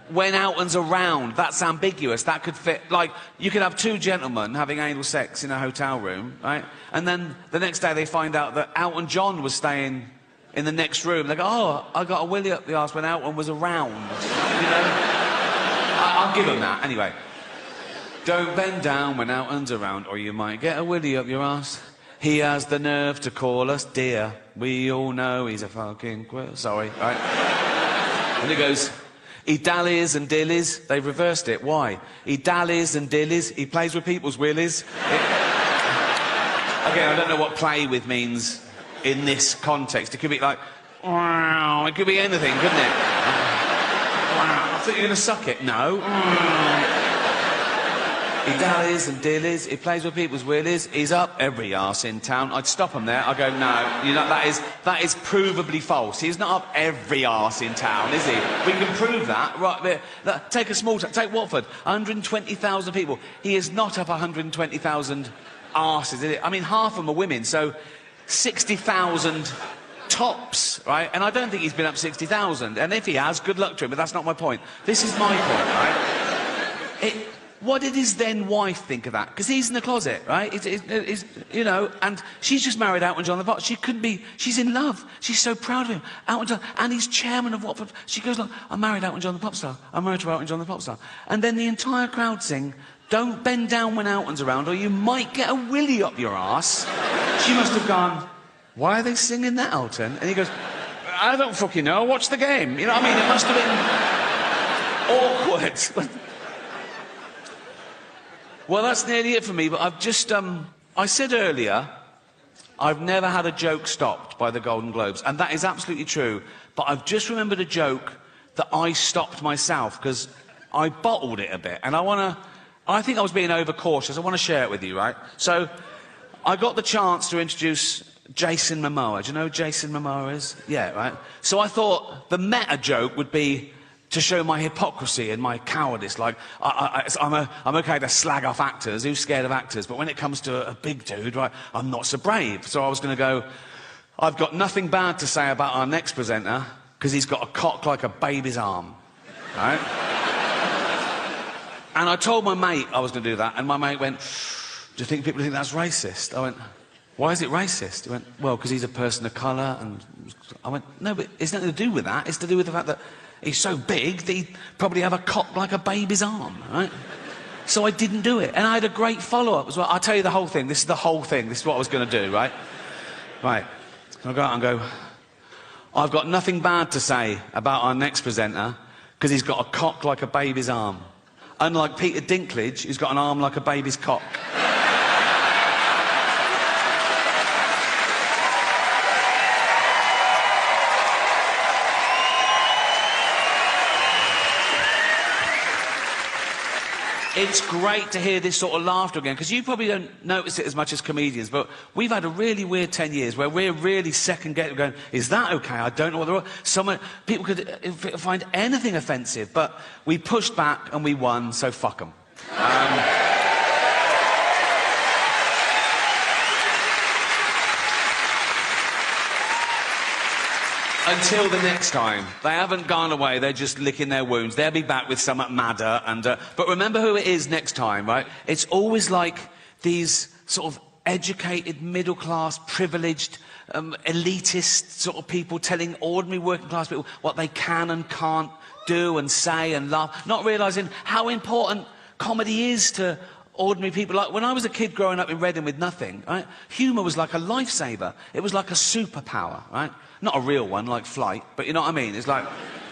[SPEAKER 1] When Elton's around, that's ambiguous. That could fit, like, you could have two gentlemen having anal sex in a hotel room, right? And then the next day they find out that Elton John was staying in the next room. They go, oh, I got a willy up the arse when Elton was around, you know? I'll give them that, anyway. Don't bend down when Elton's around, or you might get a willy up your arse. He has the nerve to call us dear. We all know he's a fucking quill. Sorry, right? And it goes...
[SPEAKER 2] He dallies and dillies. They've reversed it. Why? He dallies and dillies. He plays with people's willies. Again, I don't know what play with means in this context. It could be like, wow. It could be anything, couldn't it? Wow. I thought you were going to suck it. No. He dallies and dillies. He plays with people's willies. He's up every arse in town. I'd stop him there. I'd go, no, you know, that is provably false. He's not up every arse in town, is he? We can prove that. Right there. Look, take a small town. Take Watford. 120,000 people. He is not up 120,000 arses, is it? I mean, half of them are women, so 60,000 tops, right? And I don't think he's been up 60,000. And if he has, good luck to him, but that's not my point. This is my point, right? What did his then wife think of that? Because he's in the closet, right? He's, you know, and she's just married Elton John the pop. She couldn't be... She's in love. She's so proud of him. Elton John... And he's chairman of Watford. She goes, look, I married Elton John the pop star. I'm married to Elton John the pop star. And then the entire crowd sing, don't bend down when Elton's around or you might get a willy up your arse. She must have gone, why are they singing that, Elton? And he goes, I don't fucking know. Watch the game. You know what I mean? It must have been awkward. Well, that's nearly it for me, but I've just, I said earlier, I've never had a joke stopped by the Golden Globes, and that is absolutely true, but I've just remembered a joke that I stopped myself, because I bottled it a bit, and I think I was being overcautious. I want to share it with you, right? So, I got the chance to introduce Jason Momoa. Do you know who Jason Momoa is? Yeah, right? So I thought the meta joke would be to show my hypocrisy and my cowardice. Like, I'm okay to slag off actors, who's scared of actors, but when it comes to a big dude, right, I'm not so brave. So I was going to go, I've got nothing bad to say about our next presenter, because he's got a cock like a baby's arm, right? And I told my mate I was going to do that, and my mate went, do you think people think that's racist? I went, why is it racist? He went, well, because he's a person of colour, and I went, no, but it's nothing to do with that. It's to do with the fact that he's so big that he'd probably have a cock like a baby's arm, right? So I didn't do it. And I had a great follow-up as well. I'll tell you the whole thing. This is the whole thing. This is what I was going to do, right? Right. I'll go out and go, I've got nothing bad to say about our next presenter because he's got a cock like a baby's arm. Unlike Peter Dinklage, who's got an arm like a baby's cock. It's great to hear this sort of laughter again, because you probably don't notice it as much as comedians, but we've had a really weird 10 years where we're really second-guessing, going, is that okay? I don't know what they're... People could find anything offensive, but we pushed back and we won, so fuck them. Until the next time. They haven't gone away, they're just licking their wounds. They'll be back with something madder, and... but remember who it is next time, right? It's always like these sort of educated, middle-class, privileged, elitist sort of people telling ordinary working-class people what they can and can't do and say and laugh, not realising how important comedy is to ordinary people. Like, when I was a kid growing up in Reading with nothing, right, humour was like a lifesaver. It was like a superpower, right? Not a real one, like flight, but you know what I mean? It's like,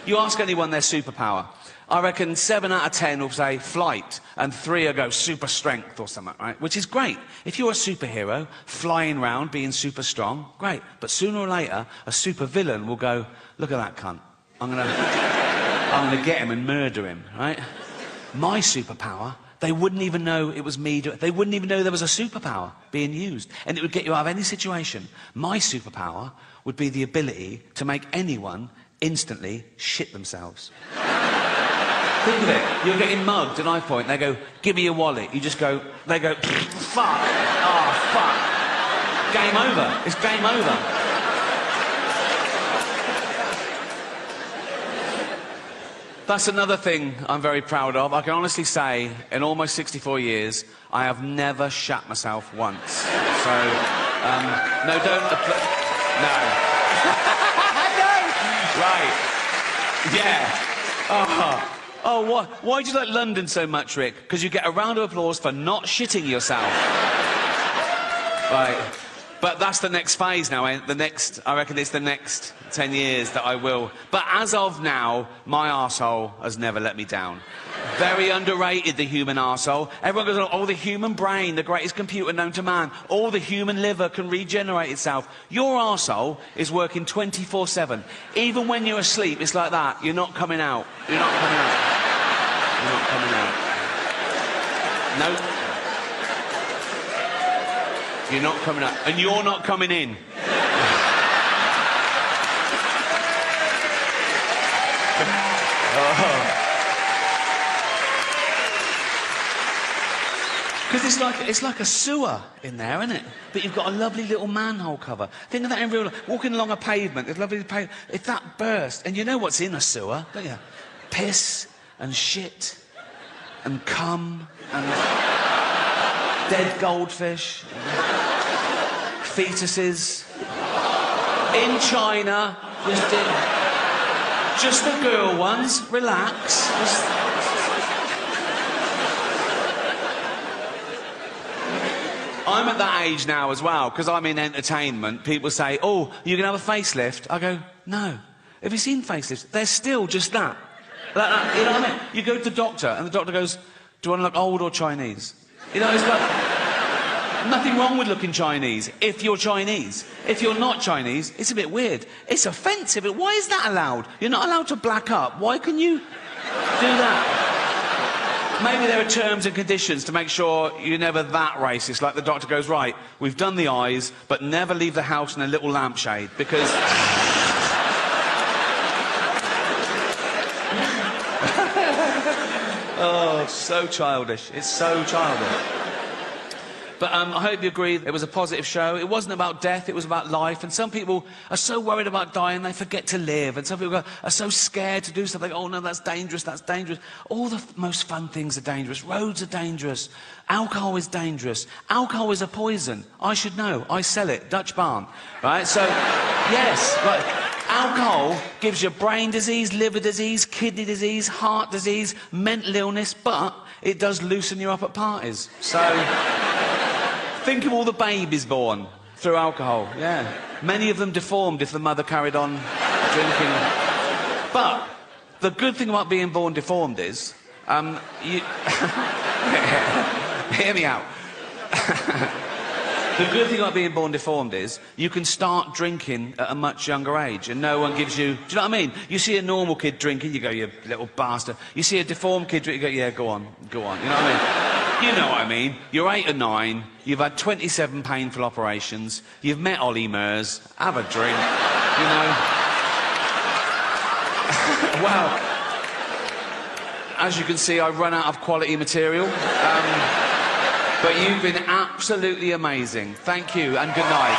[SPEAKER 2] you ask anyone their superpower, I reckon 7 out of 10 will say flight, and 3 will go super strength or something, right? Which is great. If you're a superhero, flying around, being super strong, great. But sooner or later, a super villain will go, look at that cunt. I'm gonna get him and murder him, right? My superpower, they wouldn't even know it was me. They wouldn't even know there was a superpower being used. And it would get you out of any situation. My superpower would be the ability to make anyone instantly shit themselves. Think of it. You're getting mugged, and I point, they go, give me your wallet. You just go, they go, fuck. Oh, fuck. Game over. It's game over. That's another thing I'm very proud of. I can honestly say, in almost 64 years, I have never shat myself once. So, no, don't... No. No! Right. Yeah. Oh, why do you like London so much, Rick? Because you get a round of applause for not shitting yourself. Right. But that's the next phase now, eh? I reckon it's the next 10 years that I will. But as of now, my arsehole has never let me down. Very underrated, the human arsehole. Everyone goes, oh, the human brain, the greatest computer known to man. All the human liver can regenerate itself. Your arsehole is working 24/7. Even when you're asleep, it's like that. You're not coming out. You're not coming out. You're not coming out. No. You're not coming out. And you're not coming in. Because it's like a sewer in there, isn't it? But you've got a lovely little manhole cover. Think of that in real life. Walking along a pavement, there's lovely pavement. If that burst, and you know what's in a sewer, don't you? Piss and shit and cum and dead goldfish, fetuses. In China, just the girl ones. Relax. I'm at that age now as well, because I'm in entertainment. People say, oh, you can have a facelift. I go, no. Have you seen facelifts? They're still just that. Like that, you know what I mean? You go to the doctor, and the doctor goes, do you want to look old or Chinese? You know, it's like, nothing wrong with looking Chinese, if you're Chinese. If you're not Chinese, it's a bit weird. It's offensive. Why is that allowed? You're not allowed to black up. Why can you do that? Maybe there are terms and conditions to make sure you're never that racist. Like the doctor goes, right, we've done the eyes, but never leave the house in a little lampshade, because... Oh, so childish. It's so childish. But I hope you agree it was a positive show. It wasn't about death, it was about life. And some people are so worried about dying, they forget to live. And some people are so scared to do something. Oh, no, that's dangerous, that's dangerous. All the most fun things are dangerous. Roads are dangerous. Alcohol is dangerous. Alcohol is a poison. I should know. I sell it. Dutch barn. Right? So, yes. Right. Alcohol gives you brain disease, liver disease, kidney disease, heart disease, mental illness, but it does loosen you up at parties. So... think of all the babies born through alcohol, yeah. Many of them deformed if the mother carried on drinking. But the good thing about being born deformed is, you... Hear me out. The good thing about being born deformed is you can start drinking at a much younger age and no one gives you... Do you know what I mean? You see a normal kid drinking, you go, you little bastard. You see a deformed kid drinking, you go, yeah, go on. You know what I mean? You know what I mean. You're 8 or 9, you've had 27 painful operations, you've met Ollie Murs, have a drink, you know. Well, as you can see, I've run out of quality material. But you've been absolutely amazing. Thank you and good night.